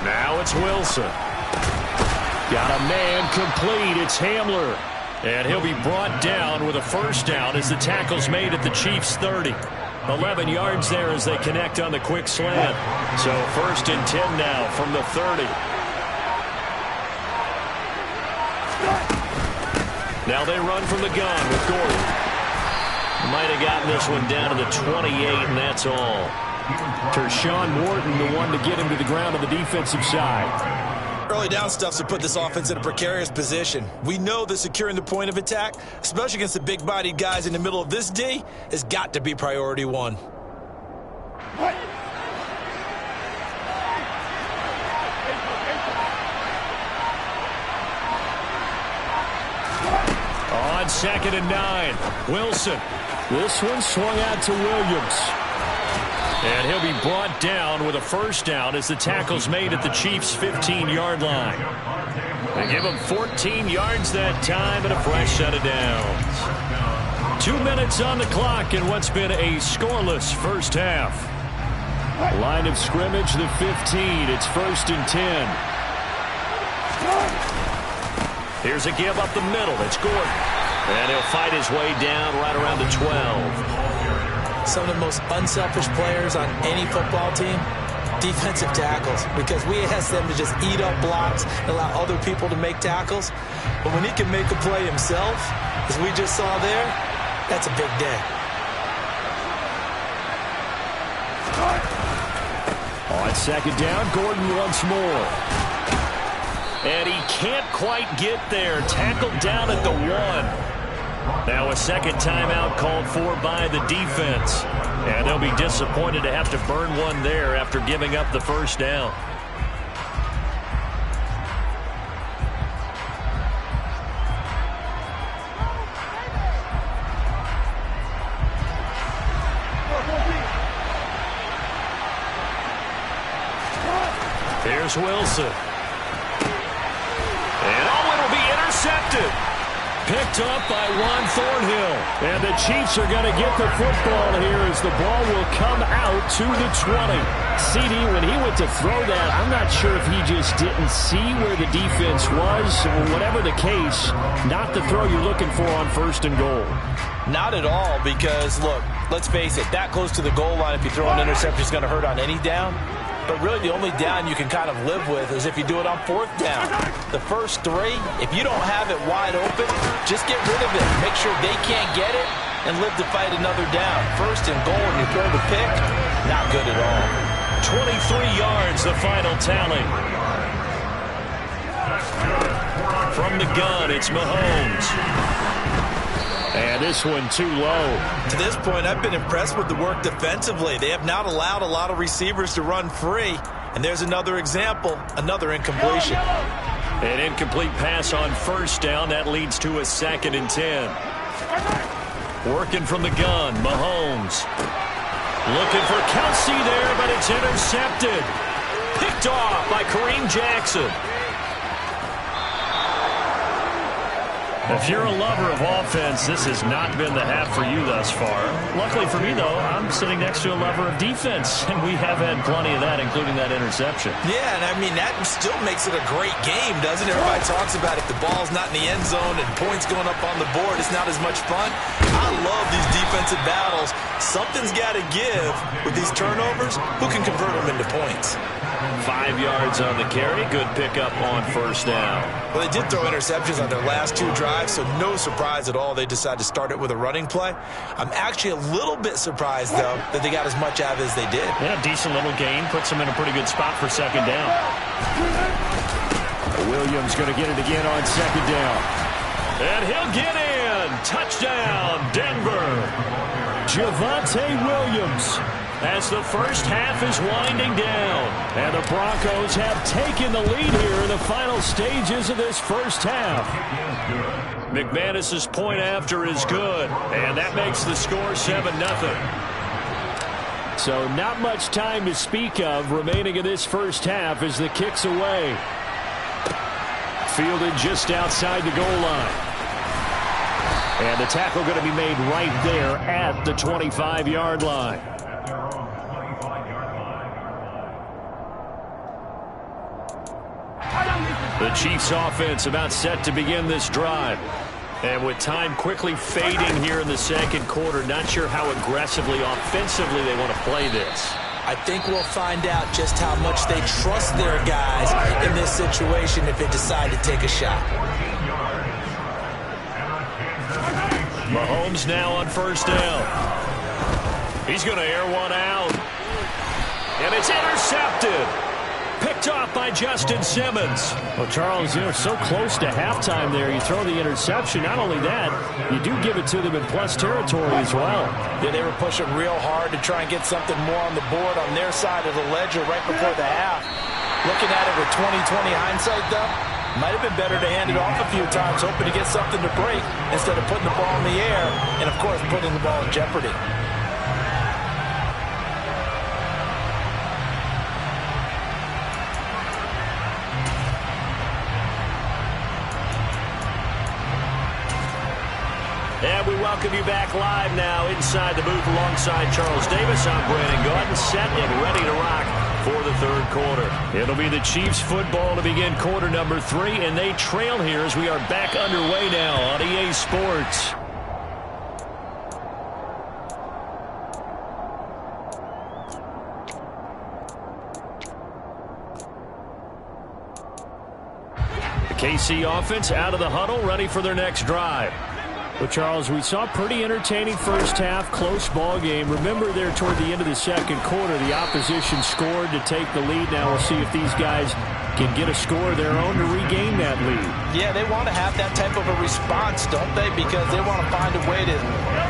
Now it's Wilson. Got a man complete. It's Hamler. And he'll be brought down with a first down as the tackle's made at the Chiefs' 30. 11 yards there as they connect on the quick slant. So 1st and 10 now from the 30. Now they run from the gun with Gordon. Might have gotten this one down to the 28, and that's all. Tershawn Wharton, the one to get him to the ground on the defensive side. Early down stuff's to put this offense in a precarious position. We know that securing the point of attack, especially against the big-bodied guys in the middle of this D, has got to be priority one. On 2nd and 9, Wilson. This one swung out to Williams. And he'll be brought down with a first down as the tackle's made at the Chiefs' 15-yard line. They give him 14 yards that time and a fresh set of downs. 2 minutes on the clock in what's been a scoreless first half. Line of scrimmage, the 15. It's 1st and 10. Here's a give up the middle. It's Gordon. And he'll fight his way down right around the 12. Some of the most unselfish players on any football team, defensive tackles, because we ask them to just eat up blocks and allow other people to make tackles. But when he can make a play himself, as we just saw there, that's a big day. On 2nd down, Gordon once more. And he can't quite get there. Tackled down at the 1. Now a second timeout called for by the defense. And they'll be disappointed to have to burn one there after giving up the first down. Here's Wilson. And it'll be intercepted. Picked up by Juan Thornhill. And the Chiefs are going to get the football here as the ball will come out to the 20. CD, when he went to throw that, I'm not sure if he just didn't see where the defense was. Whatever the case, not the throw you're looking for on 1st and goal. Not at all, because, look, let's face it, that close to the goal line, if you throw an interception, is going to hurt on any down. But really the only down you can kind of live with is if you do it on 4th down. The first 3, if you don't have it wide open, just get rid of it. Make sure they can't get it and live to fight another down. 1st and goal and you throw the pick, not good at all. 23 yards, the final tally. From the gun, it's Mahomes. And this one too low. To this point, I've been impressed with the work defensively. They have not allowed a lot of receivers to run free. And there's another example, another incompletion. An incomplete pass on 1st down. That leads to a 2nd and 10. Working from the gun, Mahomes. Looking for Kelsey there, but it's intercepted. Picked off by Kareem Jackson. If you're a lover of offense, this has not been the half for you thus far. Luckily for me, though, I'm sitting next to a lover of defense, and we have had plenty of that, including that interception. Yeah, and I mean, that still makes it a great game, doesn't it? Everybody talks about if the ball's not in the end zone and points going up on the board, it's not as much fun. I love these defensive battles. Something's got to give with these turnovers. Who can convert them into points? 5 yards on the carry. Good pickup on 1st down. Well, they did throw interceptions on their last 2 drives, so no surprise at all they decided to start it with a running play. I'm actually a little bit surprised, though, that they got as much out of it as they did. Yeah, decent little gain. Puts them in a pretty good spot for 2nd down. Williams going to get it again on 2nd down. And he'll get in. Touchdown, Denver. Javonte Williams. As the first half is winding down. And the Broncos have taken the lead here in the final stages of this first half. McManus's point after is good. And that makes the score 7-0. So not much time to speak of remaining in this first half as the kick's away. Fielded just outside the goal line. And the tackle going to be made right there at the 25-yard line. The Chiefs offense about set to begin this drive. And with time quickly fading here in the second quarter, not sure how aggressively, offensively they want to play this. I think we'll find out just how much they trust their guys in this situation if they decide to take a shot. Mahomes now on first down. He's going to air one out. And it's intercepted. Picked off by Justin Simmons. Well, Charles, you're so close to halftime there. You throw the interception. Not only that, you do give it to them in plus territory as well. Yeah, they were pushing real hard to try and get something more on the board on their side of the ledger right before the half. Looking at it with 20/20 hindsight, though, might have been better to hand it off a few times, hoping to get something to break instead of putting the ball in the air and, of course, putting the ball in jeopardy. And we welcome you back live now inside the booth alongside Charles Davis. I'm Brandon Gaudin, set and ready to rock for the third quarter. It'll be the Chiefs football to begin quarter number 3, and they trail here as we are back underway now on EA Sports. The KC offense out of the huddle, ready for their next drive. Well, Charles, we saw a pretty entertaining first half, close ball game. Remember there toward the end of the second quarter, the opposition scored to take the lead. Now we'll see if these guys can get a score of their own to regain that lead. Yeah, they want to have that type of a response, don't they? Because they want to find a way to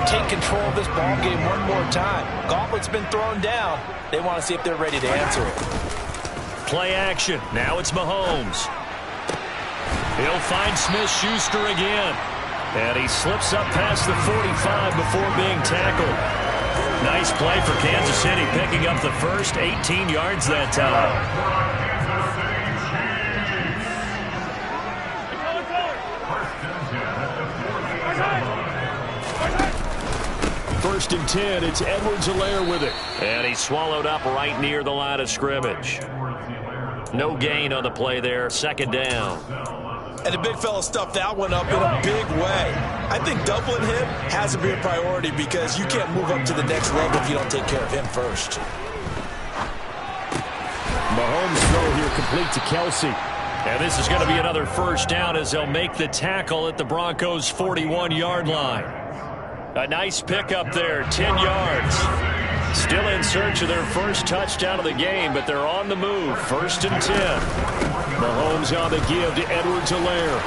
take control of this ball game one more time. Gauntlet's been thrown down. They want to see if they're ready to answer it. Play action. Now it's Mahomes. He'll find Smith-Schuster again. And he slips up past the 45 before being tackled. Nice play for Kansas City, picking up the first 18 yards that time. First and 10, it's Edwards-Helaire with it. And he swallowed up right near the line of scrimmage. No gain on the play there, second down. And the big fella stuffed that one up in a big way. I think doubling him has to be a priority because you can't move up to the next level if you don't take care of him first. Mahomes throw here complete to Kelsey. And this is going to be another first down as they'll make the tackle at the Broncos' 41-yard line. A nice pickup there, 10 yards. Still in search of their first touchdown of the game, but they're on the move. First and 10. Mahomes on the give to Edwards-Helaire.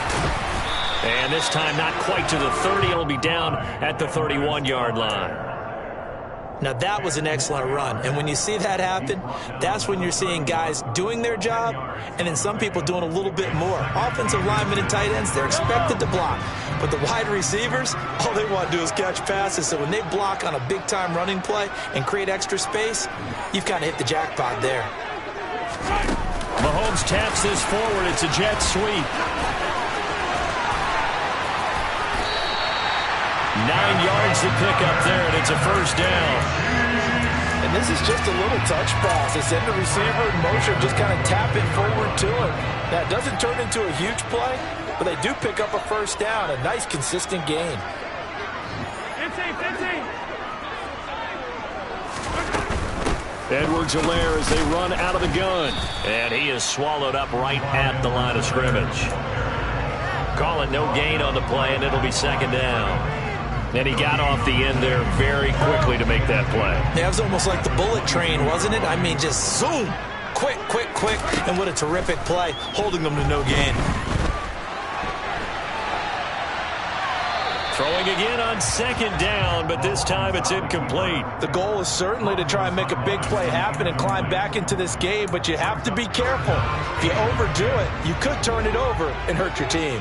And this time not quite to the 30. It'll be down at the 31-yard line. Now, that was an excellent run. And when you see that happen, that's when you're seeing guys doing their job and then some people doing a little bit more. Offensive linemen and tight ends, they're expected to block. But the wide receivers, all they want to do is catch passes. So when they block on a big-time running play and create extra space, you've kind of hit the jackpot there. Mahomes taps this forward. It's a jet sweep. 9 yards to pick up there, and it's a first down. And this is just a little touch pass. They send the receiver in motion, just kind of tap it forward to him. Now, it doesn't turn into a huge play, but they do pick up a first down. A nice, consistent gain. 15. Edwards-Helaire as they run out of the gun. And he is swallowed up right at the line of scrimmage. Call it no gain on the play, and it'll be second down. And he got off the end there very quickly to make that play. Yeah, it was almost like the bullet train, wasn't it? I mean, just zoom. Quick. And what a terrific play, holding them to no gain. Throwing again on second down, but this time it's incomplete. The goal is certainly to try and make a big play happen and climb back into this game, but you have to be careful. If you overdo it, you could turn it over and hurt your team.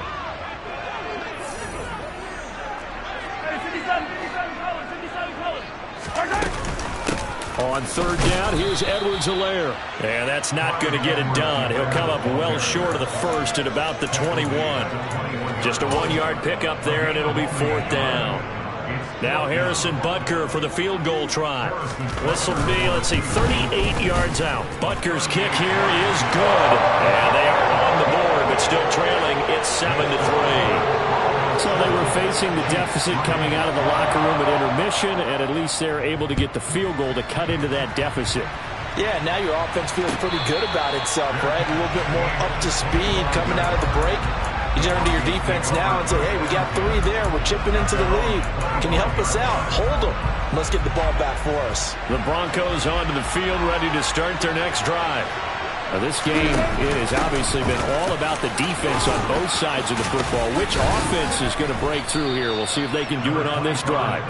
On third down, here's Edwards-Helaire. And that's not going to get it done. He'll come up well short of the first at about the 21. Just a 1-yard pickup there, and it'll be fourth down. Now Harrison Butker for the field goal try. This will be, 38 yards out. Butker's kick here is good. And they are on the board, but still trailing. It's 7-3. So they were facing the deficit coming out of the locker room at intermission, and at least they're able to get the field goal to cut into that deficit. Yeah, now your offense feels pretty good about itself, right? A little bit more up to speed coming out of the break. You turn to your defense now and say, hey, we got 3 there. We're chipping into the lead. Can you help us out? Hold them. Let's get the ball back for us. The Broncos onto the field, ready to start their next drive. Now, this game, it has obviously been all about the defense on both sides of the football. Which offense is going to break through here? We'll see if they can do it on this drive.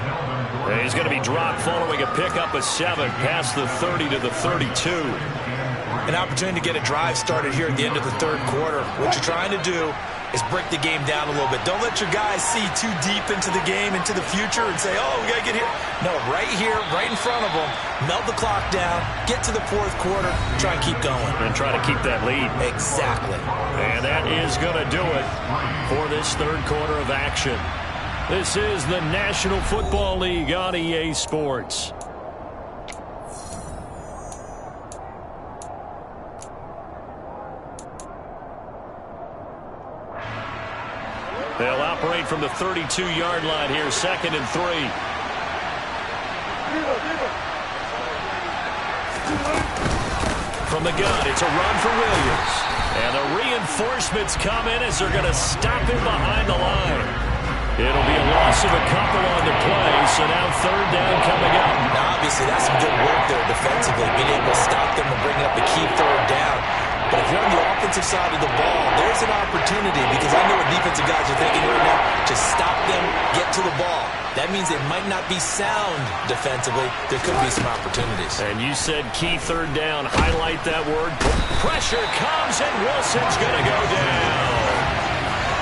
He's going to be dropped following a pickup of 7 past the 30 to the 32. An opportunity to get a drive started here at the end of the third quarter. What you're trying to do is break the game down a little bit. Don't let your guys see too deep into the game, into the future, and say, oh, we got to get here. No, right here, right in front of them, melt the clock down, get to the fourth quarter, try and keep going. And try to keep that lead. Exactly. And that is going to do it for this third quarter of action. This is the National Football League on EA Sports. They'll operate from the 32-yard line here, 2nd and 3. From the gun, it's a run for Williams. And the reinforcements come in as they're going to stop him behind the line. It'll be a loss of a couple on the play, so now 3rd down coming up. Now, obviously, that's some good work there defensively, being able to stop them and bring up the key 3rd down. But if you're on the offensive side of the ball, there's an opportunity, because I know what defensive guys are thinking right now, to stop them, get to the ball. That means they might not be sound defensively. There could be some opportunities. And you said key 3rd down. Highlight that word. Pressure comes, and Wilson's going to go down.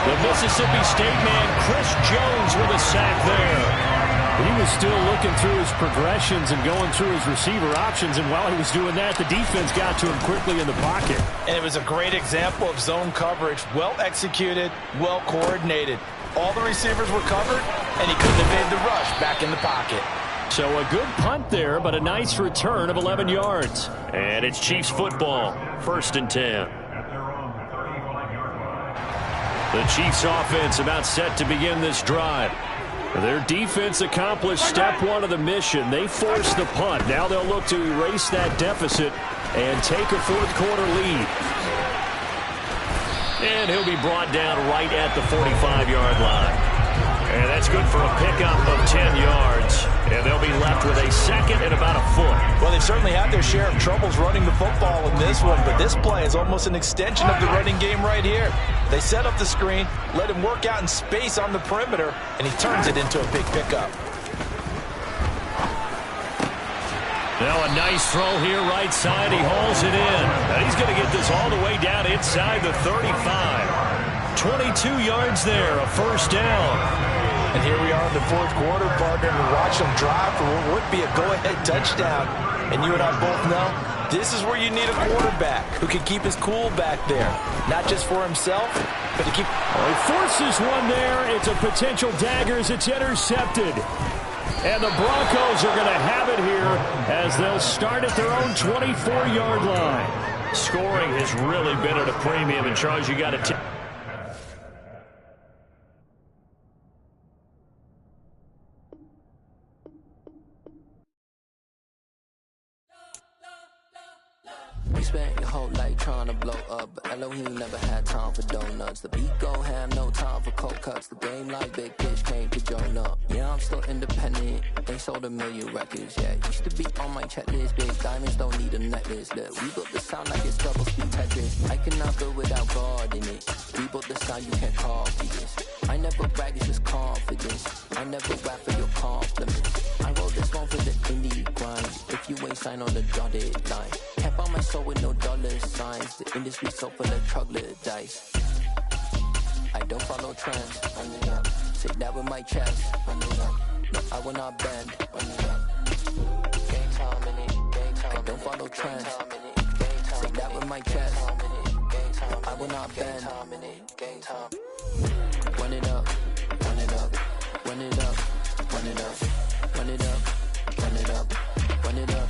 The Mississippi State man, Chris Jones, with a sack there. He was still looking through his progressions and going through his receiver options, and while he was doing that, the defense got to him quickly in the pocket. And it was a great example of zone coverage. Well executed, well coordinated. All the receivers were covered, and he couldn't have made the rush back in the pocket. So a good punt there, but a nice return of 11 yards. And it's Chiefs football, 1st and 10. The Chiefs offense about set to begin this drive. Their defense accomplished step 1 of the mission. They forced the punt. Now they'll look to erase that deficit and take a fourth quarter lead. And he'll be brought down right at the 45-yard line. And that's good for a pickup of 10 yards. And they'll be left with a 2nd and about a foot. Well, they've certainly had their share of troubles running the football in this one, but this play is almost an extension of the running game right here. They set up the screen, let him work out in space on the perimeter, and he turns it into a big pickup. Now a nice throw here right side. He hauls it in. And he's going to get this all the way down inside the 35. 22 yards there, a 1st down. And here we are in the fourth quarter, partner, and watch them drive for what would be a go-ahead touchdown. And you and I both know this is where you need a quarterback who can keep his cool back there. Not just for himself, but to keep... He forces one there. It's a potential dagger as it's intercepted. And the Broncos are going to have it here as they'll start at their own 24-yard line. Scoring has really been at a premium. And, Charles, you got to... You spent your whole life trying to blow up, but Elohim never had time for donuts. The beat go ham, no time for cold cuts. The game like big bitch came to join up. Yeah, I'm still independent. They sold 1 million records, yeah. Used to be on my checklist. Big diamonds don't need a necklace. Look, we built the sound like it's double speed Tetris. I cannot go without God in it. We built the sound you can't copy this. I never brag, it's just confidence. I never rap for your compliments. I wrote this one for the indie grind. If you ain't signed on the dotted line, can't buy my soul with no dollar signs. The industry so full of troglodytes. I don't follow trends. Say that with my chest. No, I will not bend. Game time in it. I don't follow trends. Say that with my chest. No, I will not bend. Game time. Run it up. Run it up. Run it up. Run it up. Run it up. Run it up. Run it up.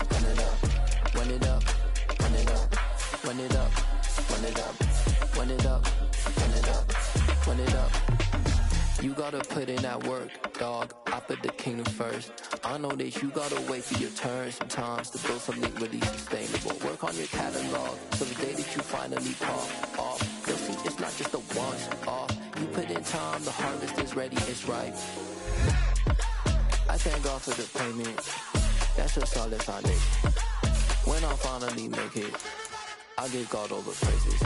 Run it up. Run it up. Run it up. Run it up. Run it up. Run it up. Run it up. Run it up. gotta put in that work, dog. I put the kingdom first. I know that you gotta wait for your turn sometimes to build something really sustainable. Work on your catalog, so the day that you finally pop off, you'll see it's not just a once off. You put in time, the harvest is ready, it's ripe. I thank God for the payment. That's a solid foundation. When I finally make it, I give God all the praises.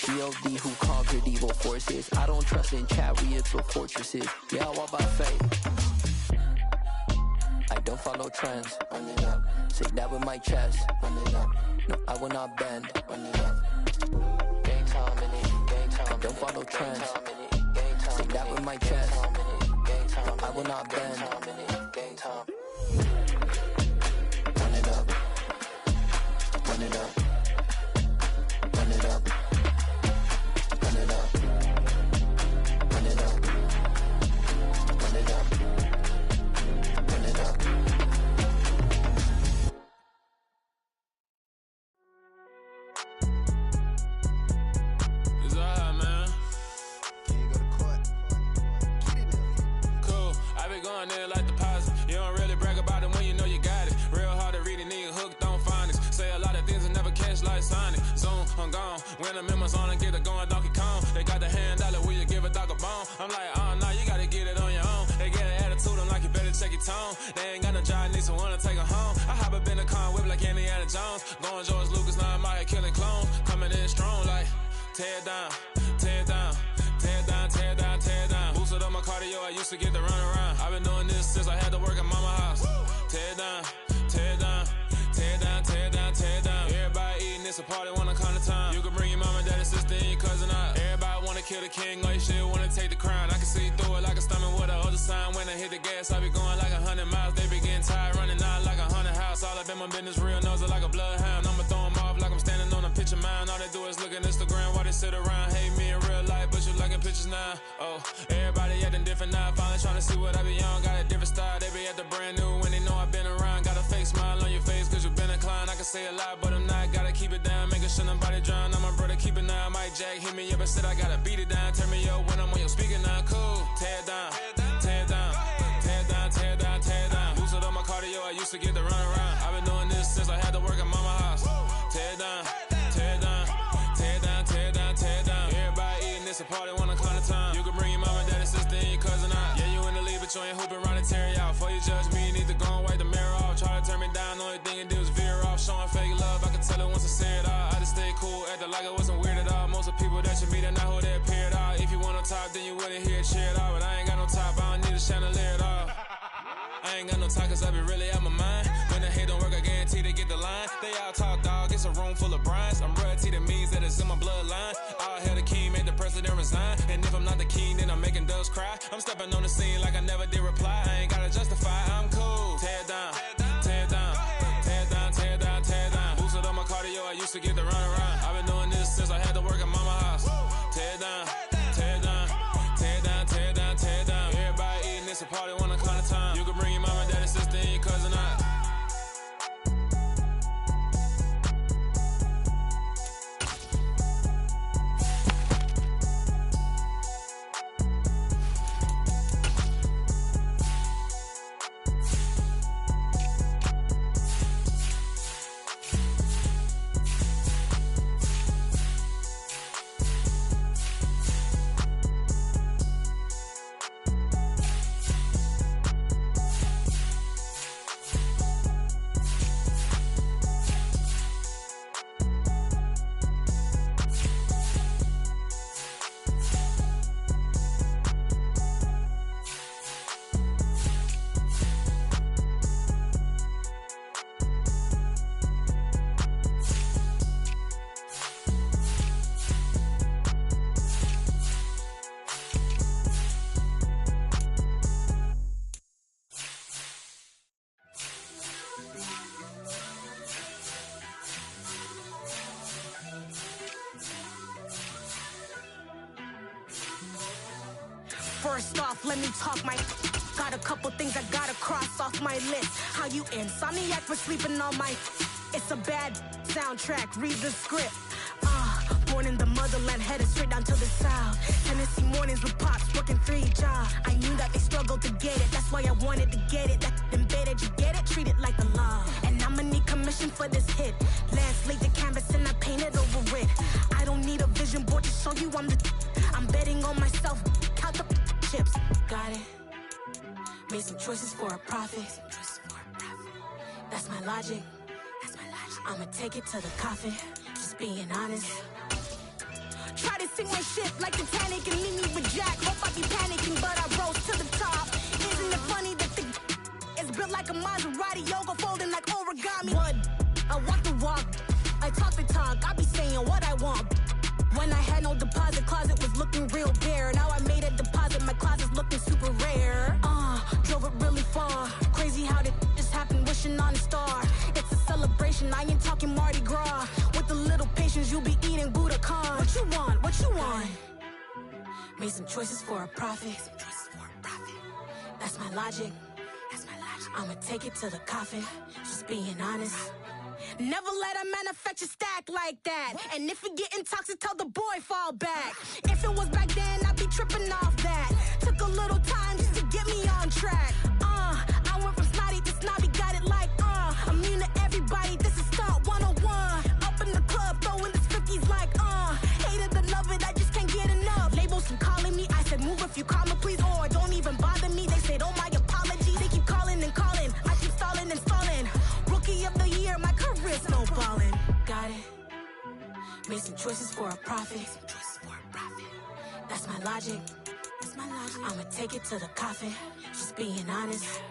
G.O.D. who conquered evil forces. I don't trust in chariots or fortresses. Yeah, I walk by faith. I don't follow trends. Say that with my chest. No, I will not bend. Gang time in it. Gang time. I don't follow trends. Say that with my chest. No, I will not bend. Gang time. Run it up. Run it up. Run it up. Run it up. Run it up. Run it up. Run it up. It's alright, man. Cool. I been going there like deposit. You don't really brag about it when you know you got it. Real hard to read a nigga hooked on phonics. Say a lot of things and never catch like Sonic. Zoom, I'm gone. When I'm in my zone, I get it going Donkey Kong. They got the hand dollar, will you give a dog a bone? I'm like, oh no, you gotta get it on your own. They get an attitude, I'm like, you better check your tone. They ain't got no job, need someone to take her home. I hop up in the car, whip like Indiana Jones. Going George Lucas, now I'm out here killing clones. Coming in strong like, tear down, tear down. Tear down, tear down, tear down. Boosted up my cardio, I used to get to run around. I've been doing this since I had to work at mama house. Tear down, tear down, tear down, tear down, tear down. Everybody eating, it's a party, wanna come to time. You can bring your mama, daddy, sister, and your cousin out. Everybody wanna kill the king, or you shit wanna take the crown. I can see through it like a stomach with a other sign. When I hit the gas, I be going like 100 miles. They be getting tired, running out like 100 house. All up in my business, real nose it like a bloodhound. I'ma throw 'em off like I'm standing on a picture mound. All they do is look at Instagram while they sit around. Hate me in real life, but you liking pictures now. Oh, everybody acting different now. Finally trying to see what I be on. Got a different style, they be at the brand new when they know I've been around. Got a fake smile on your face cause you been inclined. I can say a lot, but I'm not. Gotta keep it down, making sure nobody drown. I'm my brother, keep it now. Mike Jack hit me up and said I gotta beat it down. Turn me up when I'm on your speaker now. Cool, tear down, tear down, tear down, tear down, tear down. Boosted up my cardio, I used to get to run around. I've been doing this since I had to work at mama house. Tear down, tear down, tear down, tear down, tear down. Everybody eating, it's a party, wanna come to time. You can bring your mama, daddy, sister, and your cousin out. Yeah, you in the lead, but you ain't hooping around and tear you out. Before you judge me, you need to go and wipe the mirror off. Try to turn me down, only thing it do is veer off. Showing fake love, I can tell it once I see it all. I just stay cool, acting like it wasn't weird at all. Most of the people that you meet are not who they appear at all. If you want on top, then you wouldn't hear it cheer at all. But I ain't got no top, I don't need a chandelier at all. I ain't got no talk cause I be really out my mind. When the hate don't work, I guarantee they get the line. They all talk, dog, it's a room full of brines. I'm royalty, that means that it's in my bloodline. All hail the king, made the president resign. And if I'm not the king, then I'm making doves cry. I'm stepping on the scene like I never did reply. I ain't gotta justify, I'm cool. Tear down, tear down, tear down, tear down, tear down. Boosted up my cardio, I used to get to run around. I've been doing this since I had to work at mama house. Tear down, tear down, tear down, tear down, tear down. Everybody eating, it's a party, wanna come to time. You can bring your mama, daddy, sister, and your cousin out. First off, let me talk my got a couple things I gotta cross off my list. How you insomniac for sleeping on my it's a bad soundtrack, read the script. Born in the motherland, headed straight down to the south. Tennessee mornings with pops, working 3 jobs. I knew that they struggled to get it, that's why I wanted to get it. That embedded, you get it, treat it like the law. And I'ma need commission for this hit. Last laid the canvas and I painted over it. I don't need a vision board to show you I'm betting on myself, count the chips. Got it. Made some choices for a profit. That's my logic. I'ma take it to the coffin, just being honest. Try to sing my shit like Titanic and leave me with Jack. Hope I be panicking, but I rose to the top. Isn't it funny that the is built like a Maserati, yoga folding like origami? What? I walk the walk, I talk the talk, I be saying what I want. When I had no deposit, closet was looking real bare. Now I made a deposit, my closet's looking super rare. Drove it really far. Crazy how did this happen, wishing on a star. It's a celebration, I ain't talking Mardi Gras. With a little patience, you'll be eating Budokan. What you want? What you want? Made some choices for a profit. That's my logic. I'ma take it to the coffin, just being honest. Never let a manufacture stack like that. And if you getting toxic, tell the boy fall back. If it was back then, I'd be tripping off that. Took a little time just to get me on track. I went from snotty to snobby, got it like immune to everybody, this is stunt 101. Up in the club, throwing this 50s like hate it or love it, I just can't get enough. Labels keep calling me, I said move if you call me please, or don't even bother me. They said oh my apologies, they keep calling and calling. I keep stalling and stalling. Rookie of the year, my career snowballing. Got it. Made some choices for a profit. That's my logic. I'ma take it to the coffin, just being honest.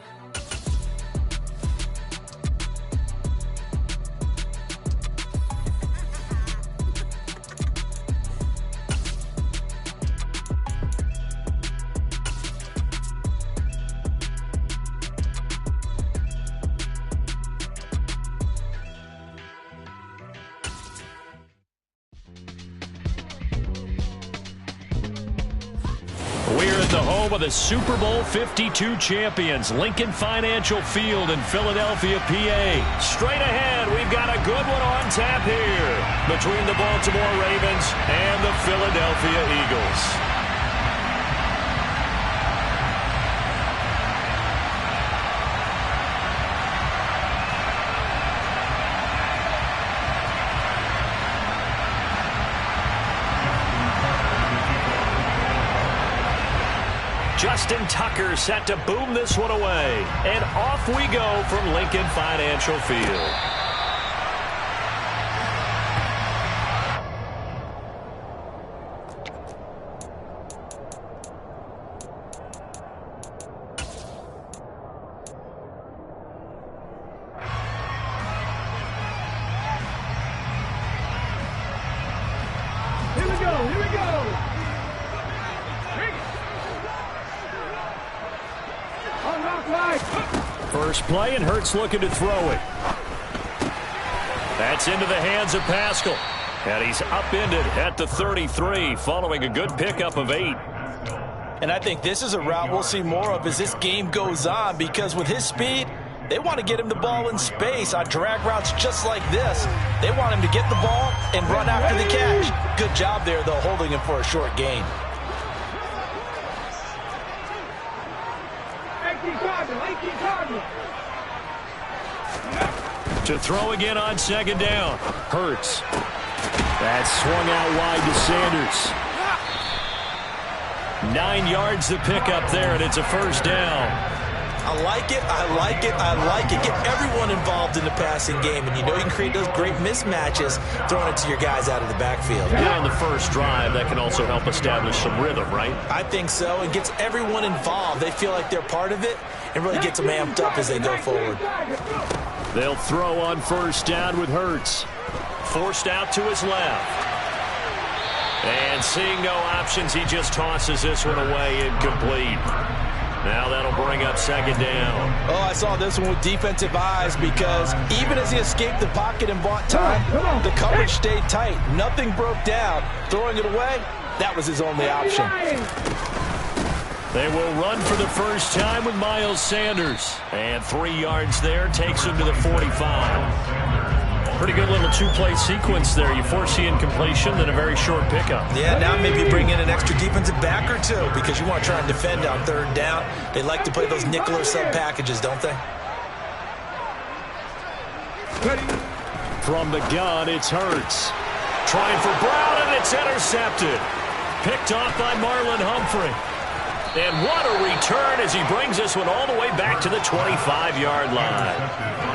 The home of the Super Bowl 52 champions, Lincoln Financial Field in Philadelphia, PA. Straight ahead, we've got a good one on tap here between the Baltimore Ravens and the Philadelphia Eagles. Justin Tucker set to boom this one away. And off we go from Lincoln Financial Field. First play, and Hurts looking to throw it. That's into the hands of Pascal. And he's upended at the 33 following a good pickup of 8. And I think this is a route we'll see more of as this game goes on, because with his speed, they want to get him the ball in space on drag routes just like this. They want him to get the ball and run after the catch. Good job there, though, holding him for a short gain. To throw again on second down. Hurts. That swung out wide to Sanders. 9 yards to pick up there, and it's a first down. I like it, I like it, I like it. Get everyone involved in the passing game, and you know you can create those great mismatches throwing it to your guys out of the backfield. Yeah, on the first drive, that can also help establish some rhythm, right? I think so. It gets everyone involved. They feel like they're part of it, and really gets them amped up as they go forward. They'll throw on first down with Hurts. Forced out to his left. And seeing no options, he just tosses this one away incomplete. Now that'll bring up second down. Oh, I saw this one with defensive eyes, because even as he escaped the pocket and bought time, the coverage stayed tight. Nothing broke down. Throwing it away, that was his only option. They will run for the first time with Miles Sanders. And 3 yards there takes him to the 45. Pretty good little two-play sequence there. You force the incompletion, then a very short pickup. Yeah, now maybe bring in an extra defensive back or two because you want to try and defend on third down. They like to play those nickel or sub packages, don't they? From the gun, it's Hurts. Trying for Brown, and it's intercepted. Picked off by Marlon Humphrey. And what a return as he brings this one all the way back to the 25-yard line.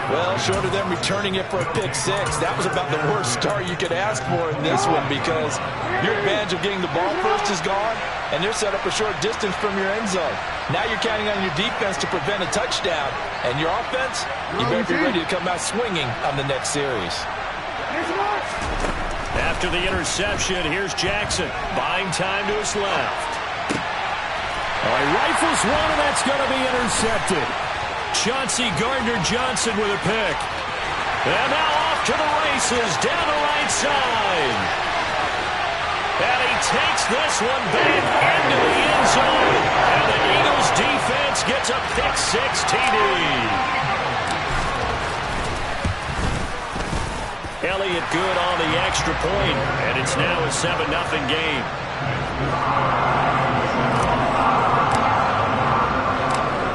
Well, short of them returning it for a pick six, that was about the worst start you could ask for in this one because your advantage of getting the ball first is gone, and they're set up a short distance from your end zone. Now you're counting on your defense to prevent a touchdown, and your offense, you better be ready to come out swinging on the next series. After the interception, here's Jackson, buying time to his left. Rifles one, and that's going to be intercepted. Chauncey Gardner-Johnson with a pick. And now off to the races, down the right side. And he takes this one back into the end zone. And the Eagles defense gets a pick six TD. Elliott good on the extra point, and it's now a 7-0 game.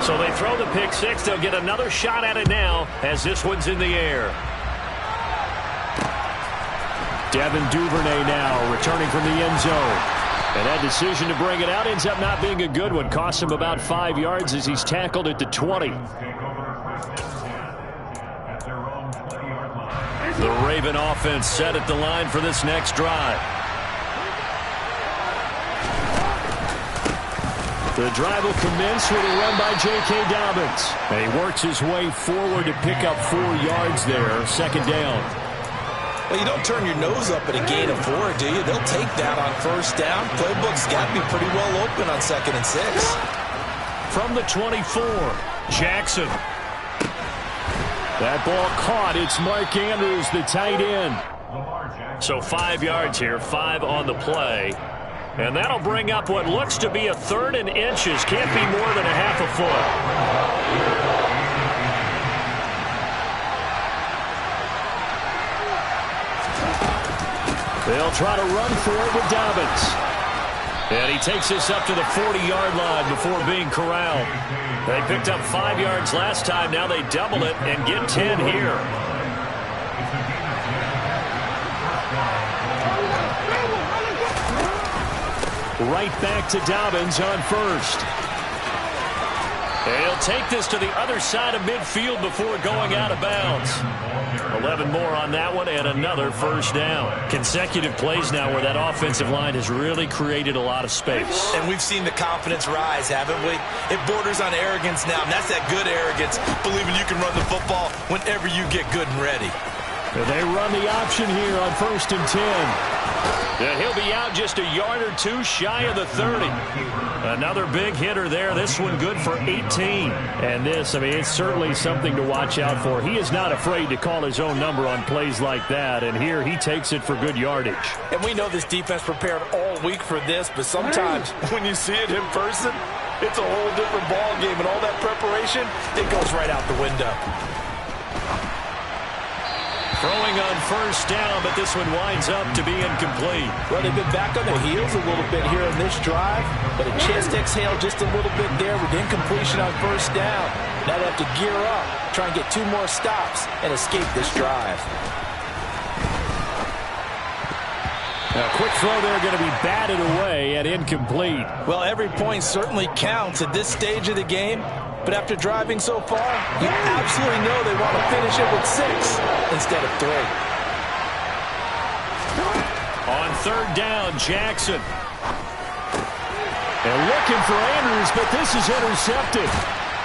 So they throw the pick six. They'll get another shot at it now as this one's in the air. Devin Duvernay now returning from the end zone. And that decision to bring it out ends up not being a good one. Costs him about 5 yards as he's tackled at the 20. The Raven offense set at the line for this next drive. The drive will commence with a run by J.K. Dobbins. And he works his way forward to pick up 4 yards there, second down. Well, you don't turn your nose up at a gain of 4, do you? They'll take that on first down. Playbook's got to be pretty well open on 2nd and 6. From the 24, Jackson. That ball caught. It's Mark Andrews, the tight end. So 5 yards here, 5 on the play. And that'll bring up what looks to be a 3rd and inches. Can't be more than a half a foot. They'll try to run for it with Dobbins. And he takes this up to the 40-yard line before being corralled. They picked up 5 yards last time. Now they double it and get 10 here. Right back to Dobbins on first. And he'll take this to the other side of midfield before going out of bounds. 11 more on that one and another first down. Consecutive plays now where that offensive line has really created a lot of space. And we've seen the confidence rise, haven't we? It borders on arrogance now, and that's that good arrogance, believing you can run the football whenever you get good and ready. And they run the option here on 1st and 10. And he'll be out just a yard or two shy of the 30. Another big hitter there. This one good for 18. And this, I mean, it's certainly something to watch out for. He is not afraid to call his own number on plays like that. And here he takes it for good yardage. And we know this defense prepared all week for this, but sometimes when you see it in person, it's a whole different ball game. And all that preparation, it goes right out the window. Throwing on first down, but this one winds up to be incomplete. Well, they've been back on their heels a little bit here in this drive, but a chest exhale just a little bit there with incompletion on first down. Now they have to gear up, try and get 2 more stops, and escape this drive. A quick throw there going to be batted away and incomplete. Well, every point certainly counts at this stage of the game. But after driving so far, you absolutely know they want to finish it with 6 instead of 3. On third down, Jackson. They're looking for Andrews, but this is intercepted.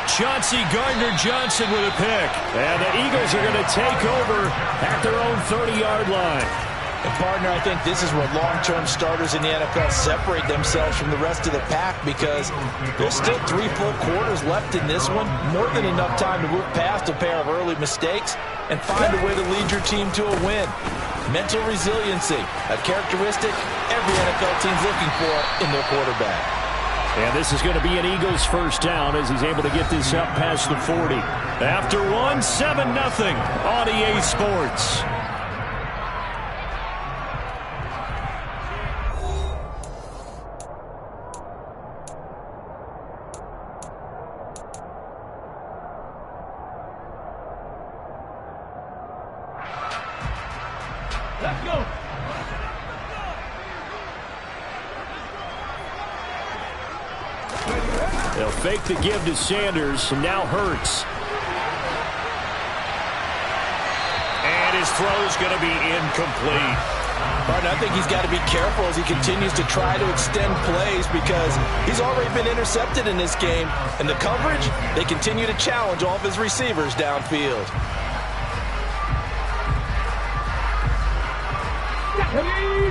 Chauncey Gardner-Johnson with a pick. And the Eagles are going to take over at their own 30-yard line. And, partner, I think this is where long-term starters in the NFL separate themselves from the rest of the pack because there's still 3 full quarters left in this one. More than enough time to move past a pair of early mistakes and find a way to lead your team to a win. Mental resiliency, a characteristic every NFL team's looking for in their quarterback. And this is going to be an Eagles first down as he's able to get this up past the 40. After one, 7-0 on EA Sports. Let's go. They'll fake the give to Sanders, and now Hurts. And his throw's going to be incomplete. Martin, I think he's got to be careful as he continues to try to extend plays because he's already been intercepted in this game. And the coverage, they continue to challenge all of his receivers downfield.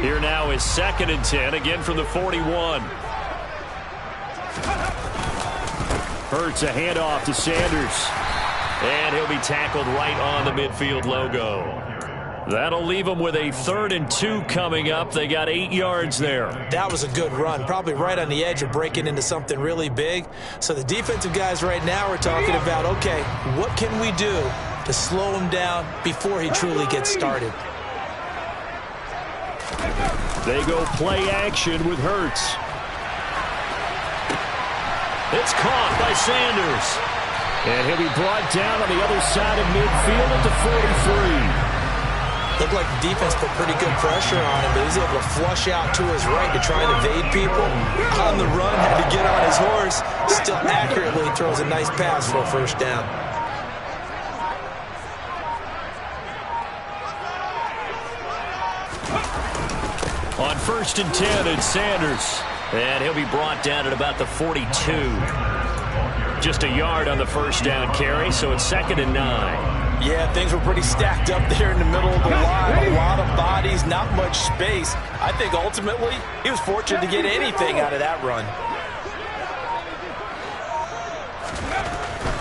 Here now is 2nd and 10, again from the 41. Hurts a handoff to Sanders. And he'll be tackled right on the midfield logo. That'll leave them with a 3rd and 2 coming up. They got 8 yards there. That was a good run, probably right on the edge of breaking into something really big. So the defensive guys right now are talking about, okay, what can we do to slow him down before he truly gets started? They go play action with Hurts. It's caught by Sanders. And he'll be brought down on the other side of midfield at the 43. Looked like the defense put pretty good pressure on him, but he's able to flush out to his right to try and evade people. On the run, had to get on his horse. Still accurately throws a nice pass for a 1st down. On 1st and 10, it's Sanders. And he'll be brought down at about the 42. Just a yard on the 1st down carry, so it's 2nd and 9. Yeah, things were pretty stacked up there in the middle of the line. A lot of bodies, not much space. I think ultimately he was fortunate to get anything out of that run.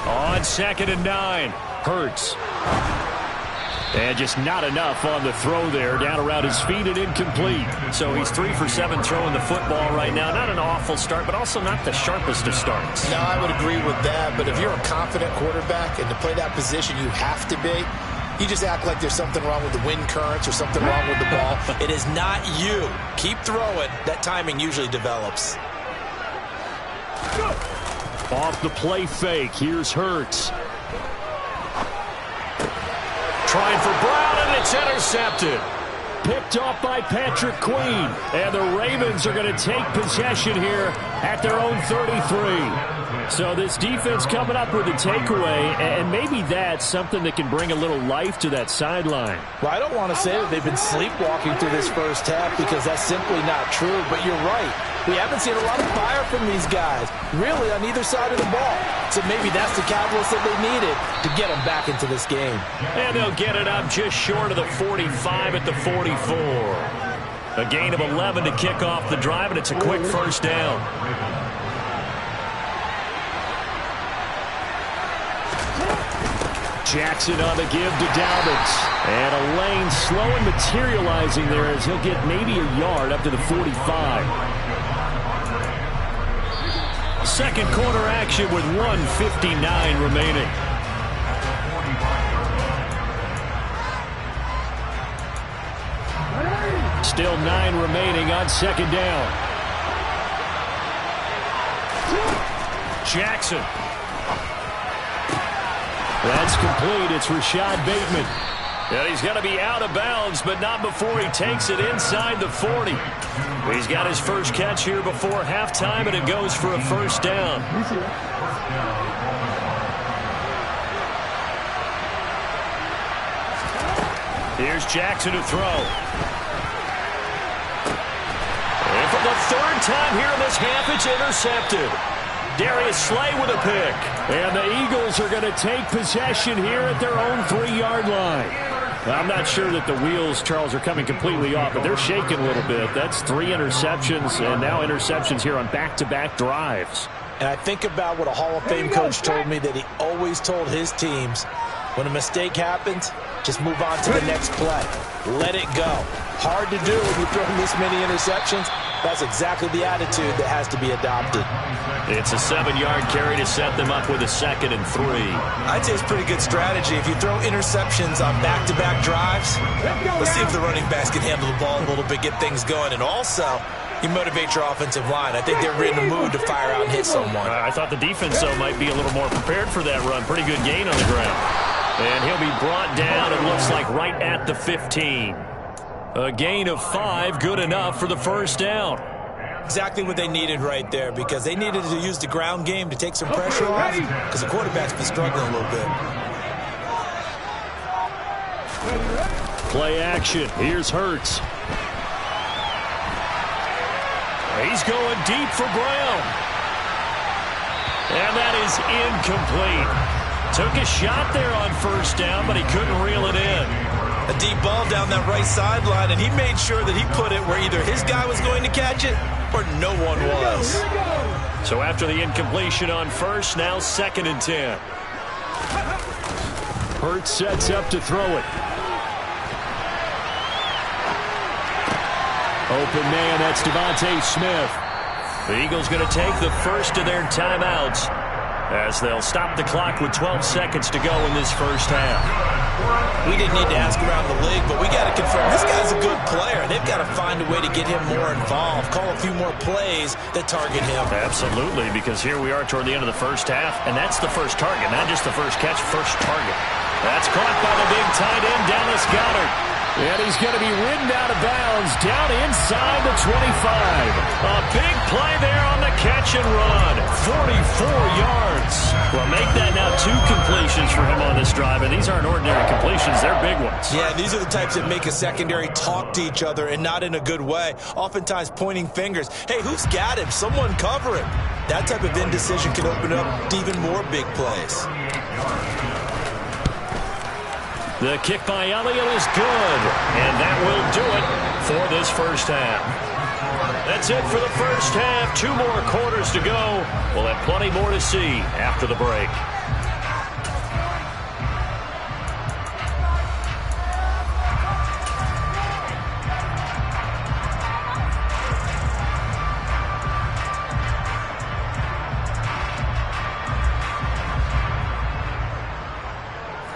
On 2nd and 9, Hurts. And just not enough on the throw there. Down around his feet and incomplete. So he's 3 for 7 throwing the football right now. Not an awful start, but also not the sharpest of starts. No, I would agree with that. But if you're a confident quarterback and to play that position you have to be, you just act like there's something wrong with the wind currents or something wrong with the ball. It is not you. Keep throwing. That timing usually develops. Off the play fake. Here's Hurts. Trying for Brown, and it's intercepted. Picked off by Patrick Queen. And the Ravens are going to take possession here at their own 33. So this defense coming up with a takeaway, and maybe that's something that can bring a little life to that sideline. Well, I don't want to say that they've been sleepwalking through this 1st half because that's simply not true, but you're right. We haven't seen a lot of fire from these guys, really, on either side of the ball. So maybe that's the catalyst that they needed to get them back into this game. And they'll get it up just short of the 45 at the 44. A gain of 11 to kick off the drive, and it's a quick 1st down. Jackson on the give to Dobbins. And a lane slow and materializing there as he'll get maybe a yard up to the 45. 2nd quarter action with 1:59 remaining. Still 9 remaining on 2nd down. Jackson. That's complete. It's Rashad Bateman. And he's going to be out of bounds, but not before he takes it inside the 40. He's got his first catch here before halftime, and it goes for a 1st down. Here's Jackson to throw. And for the 3rd time here in this half, it's intercepted. Darius Slay with a pick. And the Eagles are going to take possession here at their own 3-yard line. I'm not sure that the wheels, Charles, are coming completely off, but they're shaking a little bit. That's 3 interceptions, and now interceptions here on back-to-back drives. And I think about what a Hall of Fame coach told me, that he always told his teams, when a mistake happens, just move on to the next play. Let it go. Hard to do when you throw this many interceptions. That's exactly the attitude that has to be adopted. It's a 7-yard carry to set them up with a 2nd and 3. I'd say it's pretty good strategy. If you throw interceptions on back-to-back drives, let's see if the running backs can handle the ball a little bit, get things going. And also, you motivate your offensive line. I think they're in the mood to fire out and hit someone. I thought the defense, though, might be a little more prepared for that run. Pretty good gain on the ground. And he'll be brought down, it looks like, right at the 15. A gain of 5, good enough for the first down. Exactly what they needed right there, because they needed to use the ground game to take some pressure off, because the quarterback's been struggling a little bit. Play action. Here's Hurts. He's going deep for Brown. And that is incomplete. Took a shot there on first down, but he couldn't reel it in. A deep ball down that right sideline, and he made sure that he put it where either his guy was going to catch it or no one was. So after the incompletion on first, now 2nd and 10. Hurts sets up to throw it. Open man, that's Devontae Smith. The Eagles going to take the first of their timeouts as they'll stop the clock with 12 seconds to go in this first half. We didn't need to ask around the league, but we got to confirm this guy's a good player. They've got to find a way to get him more involved, call a few more plays that target him. Absolutely, because here we are toward the end of the first half, and that's the first target, not just the first catch, first target. That's caught by the big tight end, Dallas Goedert. And he's going to be ridden out of bounds down inside the 25. A big play there on the catch and run. 44 yards. Well, make that now 2 completions for him on this drive, and these aren't ordinary completions. They're big ones. Yeah, these are the types that make a secondary talk to each other, and not in a good way. Oftentimes pointing fingers. Hey, who's got him? Someone cover him. That type of indecision can open up to even more big plays. The kick by Elliott is good, and that will do it for this first half. That's it for the first half. 2 more quarters to go. We'll have plenty more to see after the break.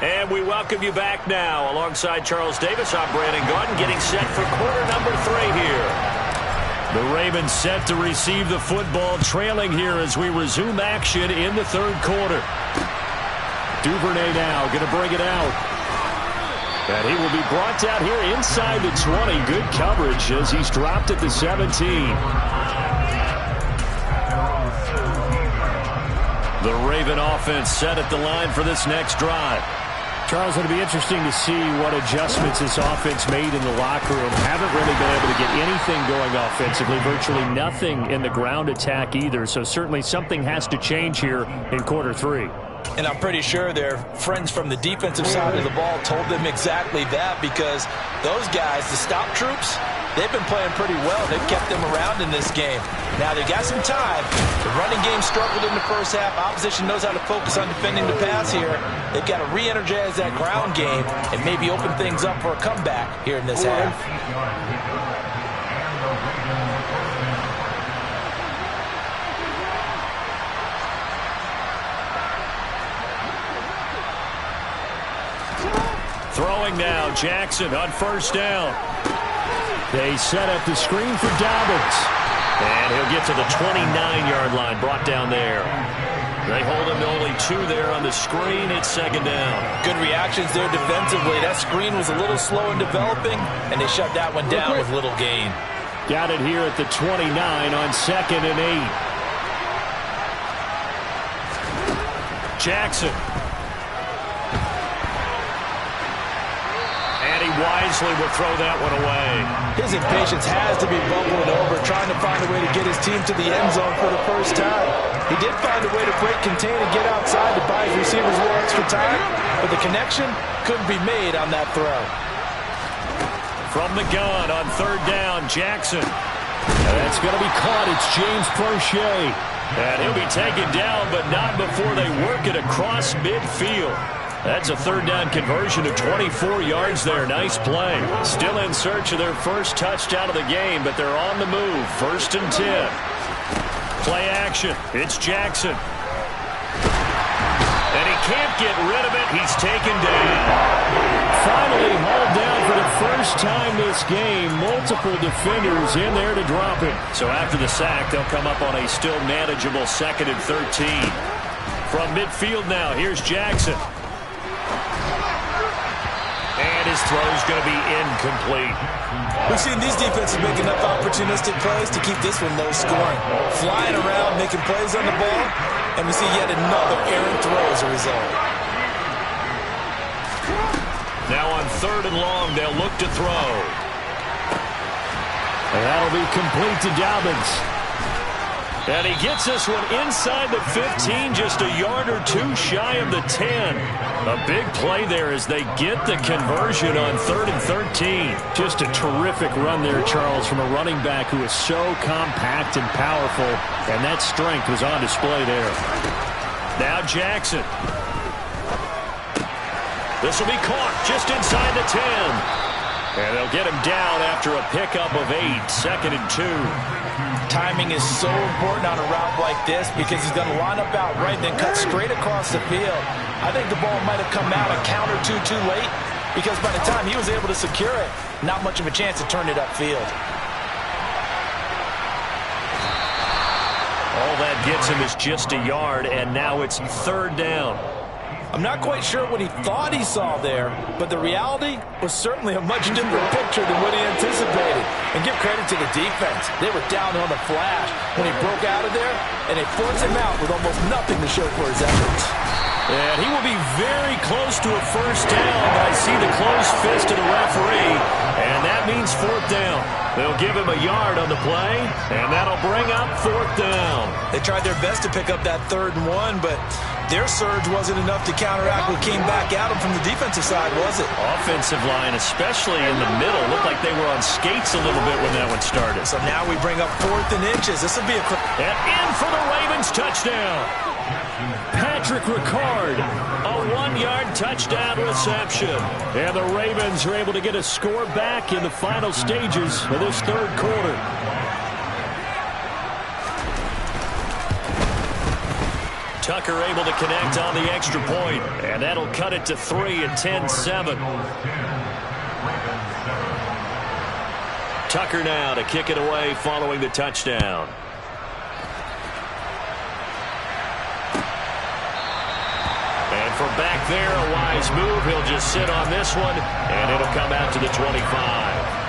And we welcome you back now. Alongside Charles Davis, I'm Brandon Gaudin, getting set for quarter number 3 here. The Ravens set to receive the football, trailing here as we resume action in the 3rd quarter. Duvernay now going to bring it out. And he will be brought down here inside the 20. Good coverage as he's dropped at the 17. The Raven offense set at the line for this next drive. Charles, it'll be interesting to see what adjustments this offense made in the locker room. Haven't really been able to get anything going offensively, virtually nothing in the ground attack either. So certainly something has to change here in quarter 3. And I'm pretty sure their friends from the defensive side of the ball told them exactly that, because those guys, the stop troops, they've been playing pretty well. They've kept them around in this game. Now they've got some time. The running game struggled in the first half. Opposition knows how to focus on defending the pass here. They've got to re-energize that ground game and maybe open things up for a comeback here in this half. Throwing now, Jackson on first down. They set up the screen for Dobbins. And he'll get to the 29-yard line, brought down there. They hold him to only 2 there on the screen. It's 2nd down. Good reactions there defensively. That screen was a little slow in developing, and they shut that one down with little gain. Got it here at the 29 on 2nd and 8. Jackson. Wisely will throw that one away. His impatience has to be bubbling over, trying to find a way to get his team to the end zone for the first time. He did find a way to break contain and get outside to buy his receivers a little extra time, but the connection couldn't be made on that throw. From the gun on 3rd down, Jackson. That's going to be caught. It's James Prochet. And he'll be taken down, but not before they work it across midfield. That's a 3rd down conversion of 24 yards there. Nice play. Still in search of their first touchdown of the game, but they're on the move. 1st and 10. Play action. It's Jackson. And he can't get rid of it. He's taken down. Finally hauled down for the first time this game. Multiple defenders in there to drop him. So after the sack, they'll come up on a still manageable 2nd and 13. From midfield now, here's Jackson. And And his throw's going to be incomplete. We've seen these defenses make enough opportunistic plays to keep this one low scoring. Flying around, making plays on the ball, and we see yet another errant throw as a result. Now on 3rd and long, they'll look to throw. And that'll be complete to Dobbins. And he gets this one inside the 15, just a yard or two shy of the 10. A big play there as they get the conversion on 3rd and 13. Just a terrific run there, Charles, from a running back who is so compact and powerful, and that strength was on display there. Now Jackson. This will be caught just inside the 10. And they'll get him down after a pickup of 8, 2nd and 2. Timing is so important on a route like this because he's going to line up out right and then cut straight across the field. I think the ball might have come out a count or two too late because by the time he was able to secure it, not much of a chance to turn it upfield. All that gets him is just a yard, and now it's 3rd down. I'm not quite sure what he thought he saw there, but the reality was certainly a much different picture than what he anticipated. And give credit to the defense. They were down on the flash when he broke out of there, and they forced him out with almost nothing to show for his efforts. And he will be very close to a 1st down, but I see the closed fist of the referee, and that means 4th down. They'll give him a yard on the play, and that'll bring up 4th down. They tried their best to pick up that 3rd and 1, but their surge wasn't enough to counteract what came back at them from the defensive side, was it? Offensive line, especially in the middle, looked like they were on skates a little bit when that one started. So now we bring up 4th and inches. This will be a... And in for the Ravens touchdown. Patrick Ricard. A 1-yard touchdown reception. And the Ravens are able to get a score back in the final stages of this 3rd quarter. Tucker able to connect on the extra point, and that'll cut it to 3 at 10-7. Tucker now to kick it away following the touchdown. And from back there, a wise move. He'll just sit on this one, and it'll come out to the 25.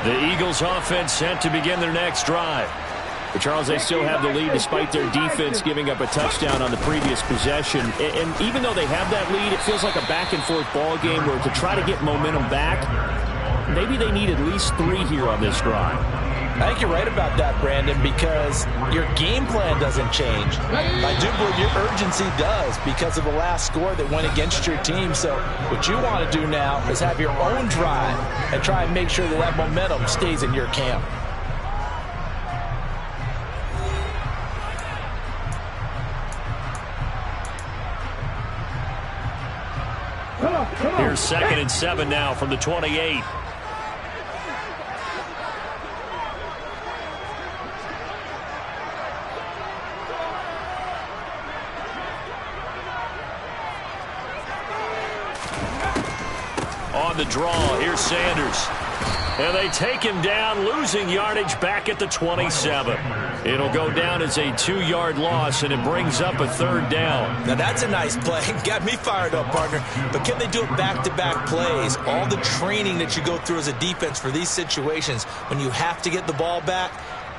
The Eagles offense set to begin their next drive. But Charles, they still have the lead despite their defense giving up a touchdown on the previous possession. And even though they have that lead, it feels like a back-and-forth ball game where to try to get momentum back, maybe they need at least 3 here on this drive. I think you're right about that, Brandon, because your game plan doesn't change. I do believe your urgency does because of the last score that went against your team. So what you want to do now is have your own drive and try and make sure that that momentum stays in your camp. Here's 2nd and 7 now from the 28. On the draw, here's Sanders. And they take him down, losing yardage back at the 27. It'll go down as a 2-yard loss, and it brings up a 3rd down. Now, that's a nice play. Got me fired up, partner. But can they do it back-to-back plays? All the training that you go through as a defense for these situations, when you have to get the ball back,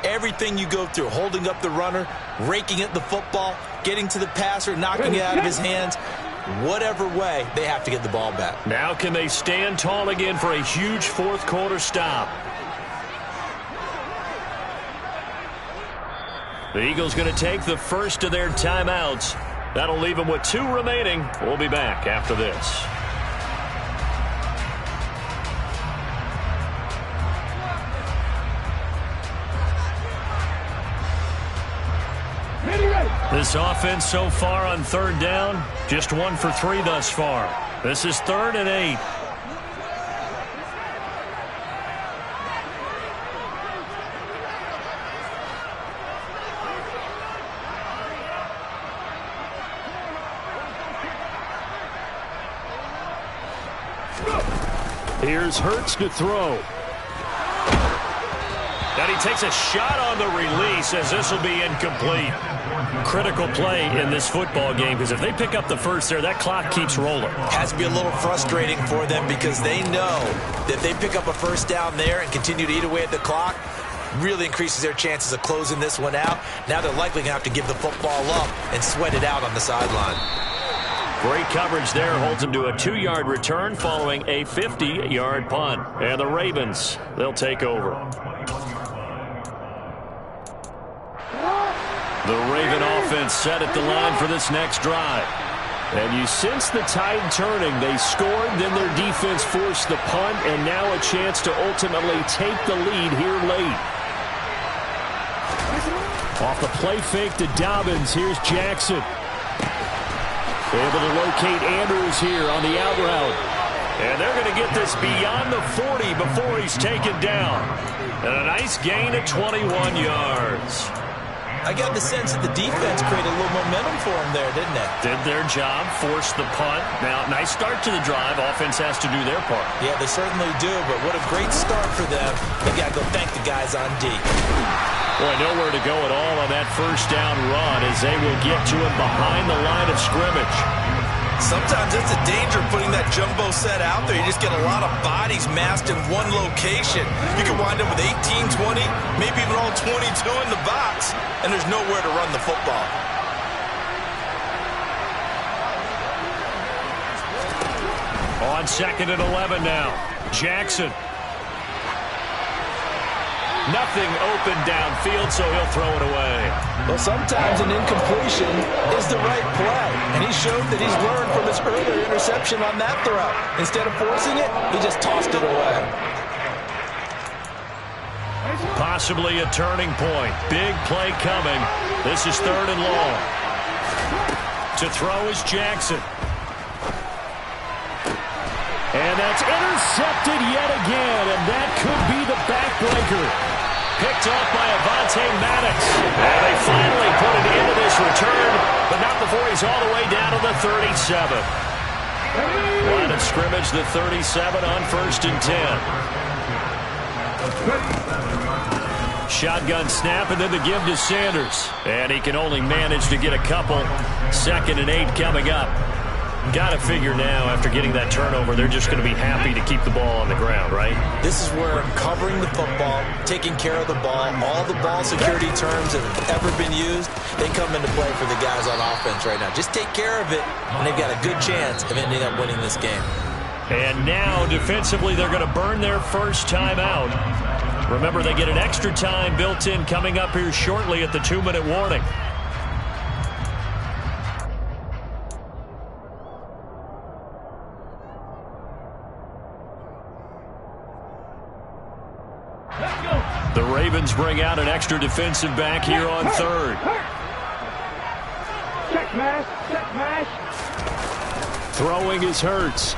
everything you go through, holding up the runner, raking at the football, getting to the passer, knocking it out of his hands, whatever way, they have to get the ball back. Now can they stand tall again for a huge 4th quarter stop? The Eagles going to take the first of their timeouts. That'll leave them with 2 remaining. We'll be back after this. This offense so far on 3rd down, just 1 for 3 thus far. This is 3rd and 8. Here's Hurts to throw. And he takes a shot on the release as this will be incomplete. Critical play in this football game because if they pick up the first there, that clock keeps rolling. Has to be a little frustrating for them because they know that if they pick up a first down there and continue to eat away at the clock, really increases their chances of closing this one out. Now they're likely going to have to give the football up and sweat it out on the sideline. Great coverage there. Holds him to a 2-yard return following a 50-yard punt. And the Ravens, they'll take over. The Raven offense set at the line for this next drive. And you sense the tide turning. They scored, then their defense forced the punt, and now a chance to ultimately take the lead here late. Off the play fake to Dobbins. Here's Jackson. Able to locate Andrews here on the out route. And they're going to get this beyond the 40 before he's taken down. And a nice gain of 21 yards. I got the sense that the defense created a little momentum for them there, didn't it? Did their job, forced the punt. Now, nice start to the drive. Offense has to do their part. Yeah, they certainly do, but what a great start for them. They got to go thank the guys on D. Boy, nowhere to go at all on that first down run as they will get to him behind the line of scrimmage. Sometimes it's a danger putting that jumbo set out there. You just get a lot of bodies massed in one location. You can wind up with 18, 20, maybe even all 22 in the box, and there's nowhere to run the football. On 2nd and 11 now. Jackson. Nothing open downfield, so he'll throw it away. Well, sometimes an incompletion is the right play, and he showed that he's learned from his earlier interception on that throw. Instead of forcing it, he just tossed it away. Possibly a turning point. Big play coming. This is 3rd and long. To throw is Jackson. And that's intercepted yet again, and that could be the backbreaker. Picked off by Avonte Maddox. And they finally put it into this return, but not before he's all the way down to the 37. Line of scrimmage, the 37 on 1st and 10. Shotgun snap, and then the give to Sanders. And he can only manage to get a couple. 2nd and 8 coming up. Got to figure now, after getting that turnover, they're just going to be happy to keep the ball on the ground, right? This is where covering the football, taking care of the ball, all the ball security terms that have ever been used, they come into play for the guys on offense right now. Just take care of it, and they've got a good chance of ending up winning this game. And now, defensively, they're going to burn their first time out. Remember, they get an extra time built in coming up here shortly at the 2-minute warning. The Ravens bring out an extra defensive back here on 3rd. Check mash, check mash. Throwing is Hurts.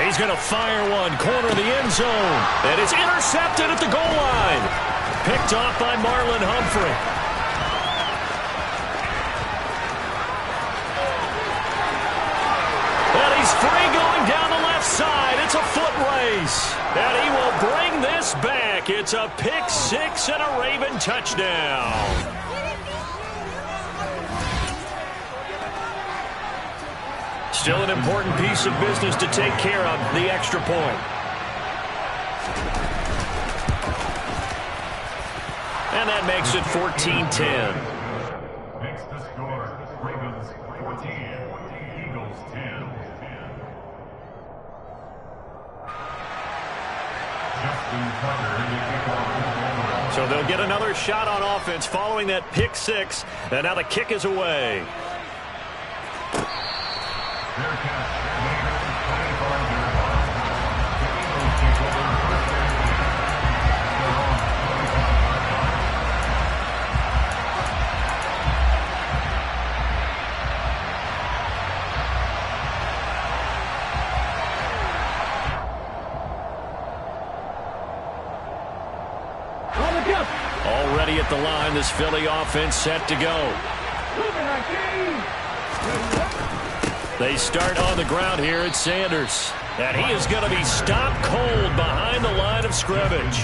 He's going to fire one, corner of the end zone. And it's intercepted at the goal line. Picked off by Marlon Humphrey. And he's free going down the left side. It's a foot race. And he will bring this back. It's a pick 6 and a Raven touchdown. Still an important piece of business to take care of, the extra point. And that makes it 14-10. Makes the score. Ravens 14, Eagles 10. So they'll get another shot on offense following that pick 6. And now the kick is away. Already at the line, this Philly offense set to go. They start on the ground here at Sanders. And he is going to be stopped cold behind the line of scrimmage.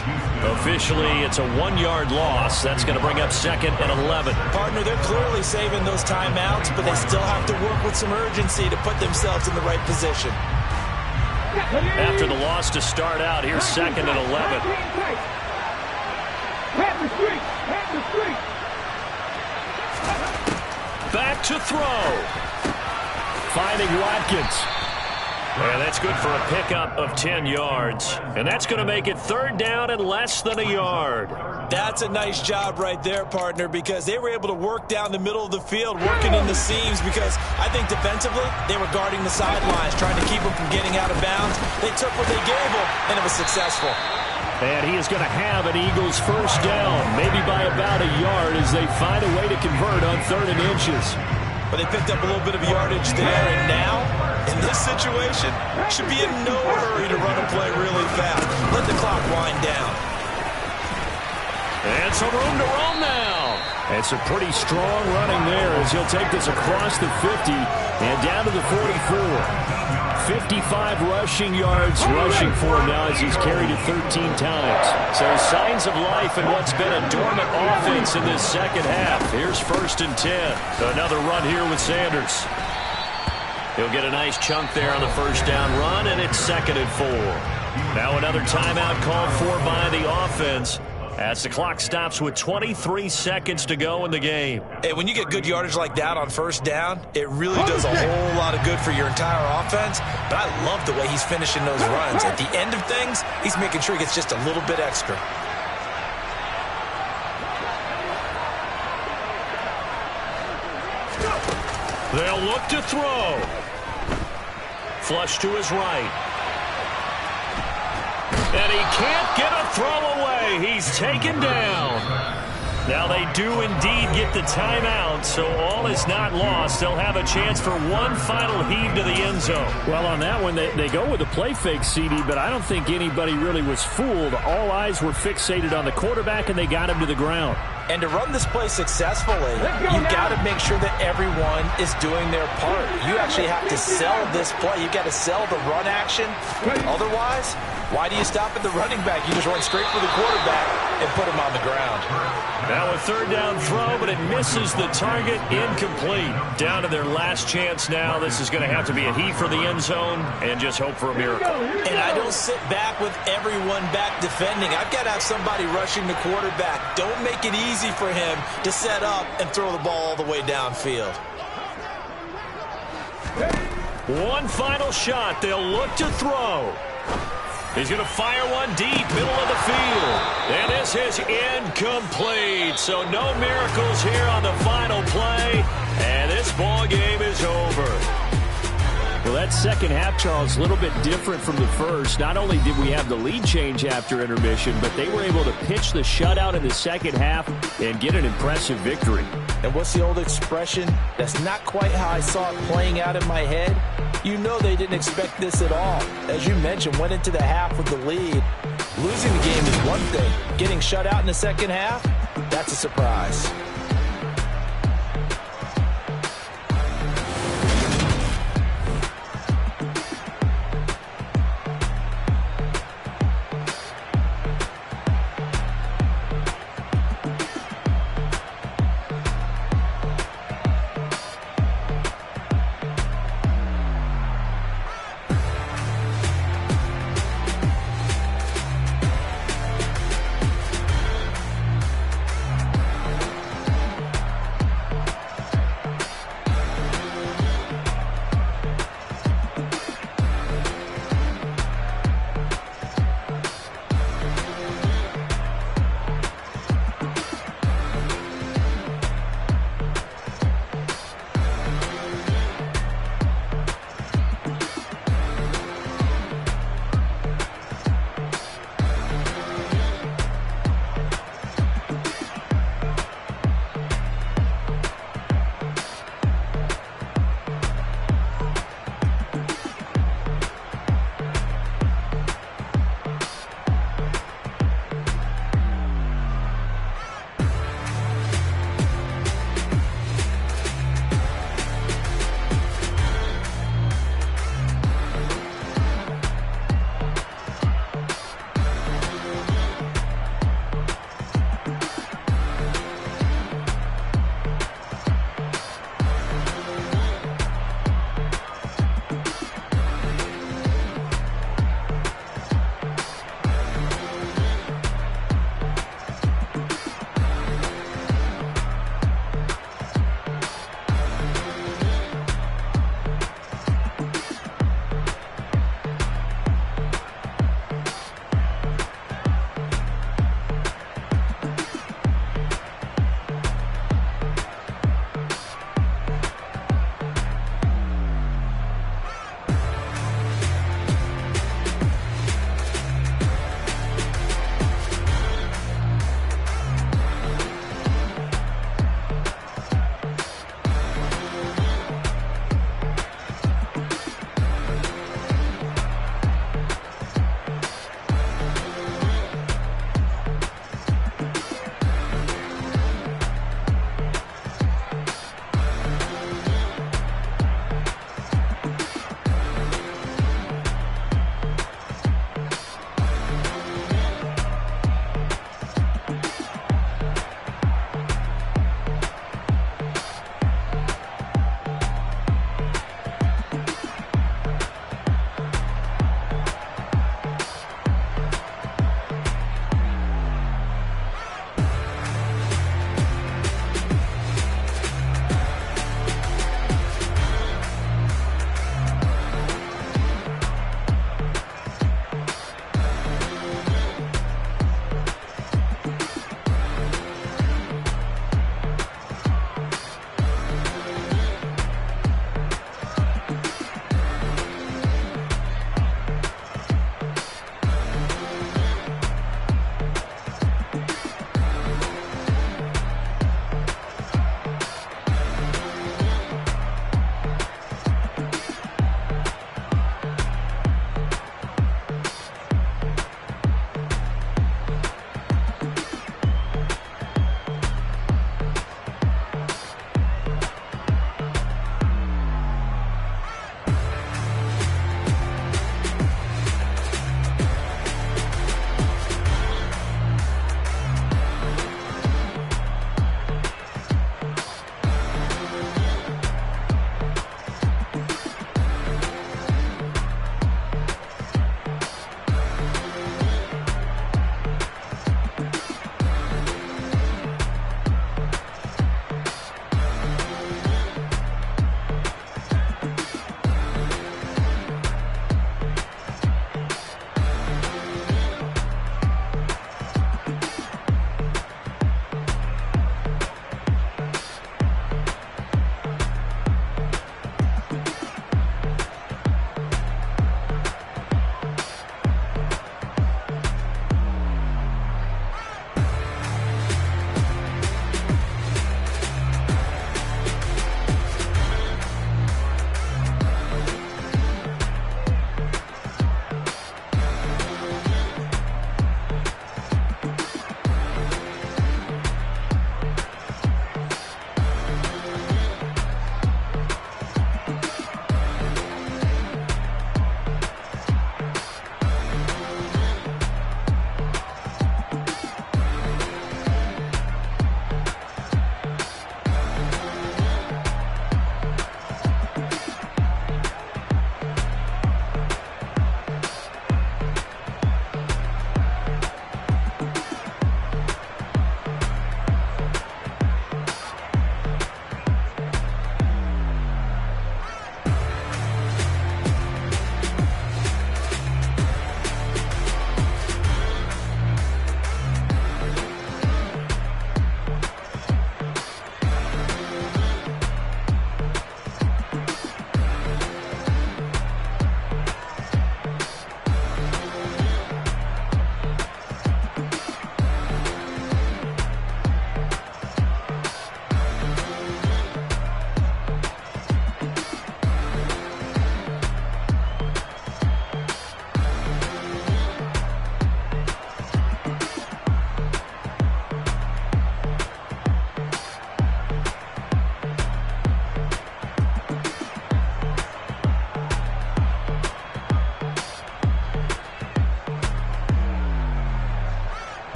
Officially, it's a 1-yard loss. That's going to bring up 2nd and 11. Partner, they're clearly saving those timeouts, but they still have to work with some urgency to put themselves in the right position. After the loss to start out, here's 2nd and 11. Back to throw. Finding Watkins. And that's good for a pickup of 10 yards. And that's going to make it 3rd down and less than a yard. That's a nice job right there, partner, because they were able to work down the middle of the field, working in the seams, because I think defensively they were guarding the sidelines, trying to keep them from getting out of bounds. They took what they gave them, and it was successful. And he is going to have an Eagles 1st down, maybe by about a yard as they find a way to convert on 3rd and inches. But they picked up a little bit of yardage there, and now, in this situation, should be in no hurry to run a play really fast. Let the clock wind down. And some room to roam now. And some pretty strong running there as he'll take this across the 50 and down to the 44. 55 rushing yards rushing for him now as he's carried it 13 times. So signs of life in what's been a dormant offense in this second half. Here's 1st and 10. Another run here with Sanders. He'll get a nice chunk there on the 1st down run, and it's 2nd and 4. Now another timeout called for by the offense as the clock stops with 23 seconds to go in the game. Hey, when you get good yardage like that on 1st down, it really does a whole lot of good for your entire offense. But I love the way he's finishing those runs. At the end of things, he's making sure he gets just a little bit extra. They'll look to throw. Flush to his right. And he can't get a throw away. He's taken down. Now they do indeed get the timeout, so all is not lost. They'll have a chance for one final heave to the end zone. Well, on that one, they go with a play fake, CD, but I don't think anybody really was fooled. All eyes were fixated on the quarterback, and they got him to the ground. And to run this play successfully, you've got to make sure that everyone is doing their part. You actually have to sell this play. You've got to sell the run action. Otherwise, why do you stop at the running back? You just run straight for the quarterback and put him on the ground. Now a 3rd down throw, but it misses the target. Incomplete. Down to their last chance now. This is going to have to be a heave for the end zone and just hope for a miracle. And I don't sit back with everyone back defending. I've got to have somebody rushing the quarterback. Don't make it easy for him to set up and throw the ball all the way downfield. One final shot. They'll look to throw. He's going to fire one deep, middle of the field. And this is incomplete. So no miracles here on the final play. And this ball game is over. Well, that second half, Charles, a little bit different from the first. Not only did we have the lead change after intermission, but they were able to pitch the shutout in the second half and get an impressive victory. And what's the old expression? That's not quite how I saw it playing out in my head. You know they didn't expect this at all. As you mentioned, went into the half with the lead. Losing the game is one thing. Getting shut out in the second half, that's a surprise.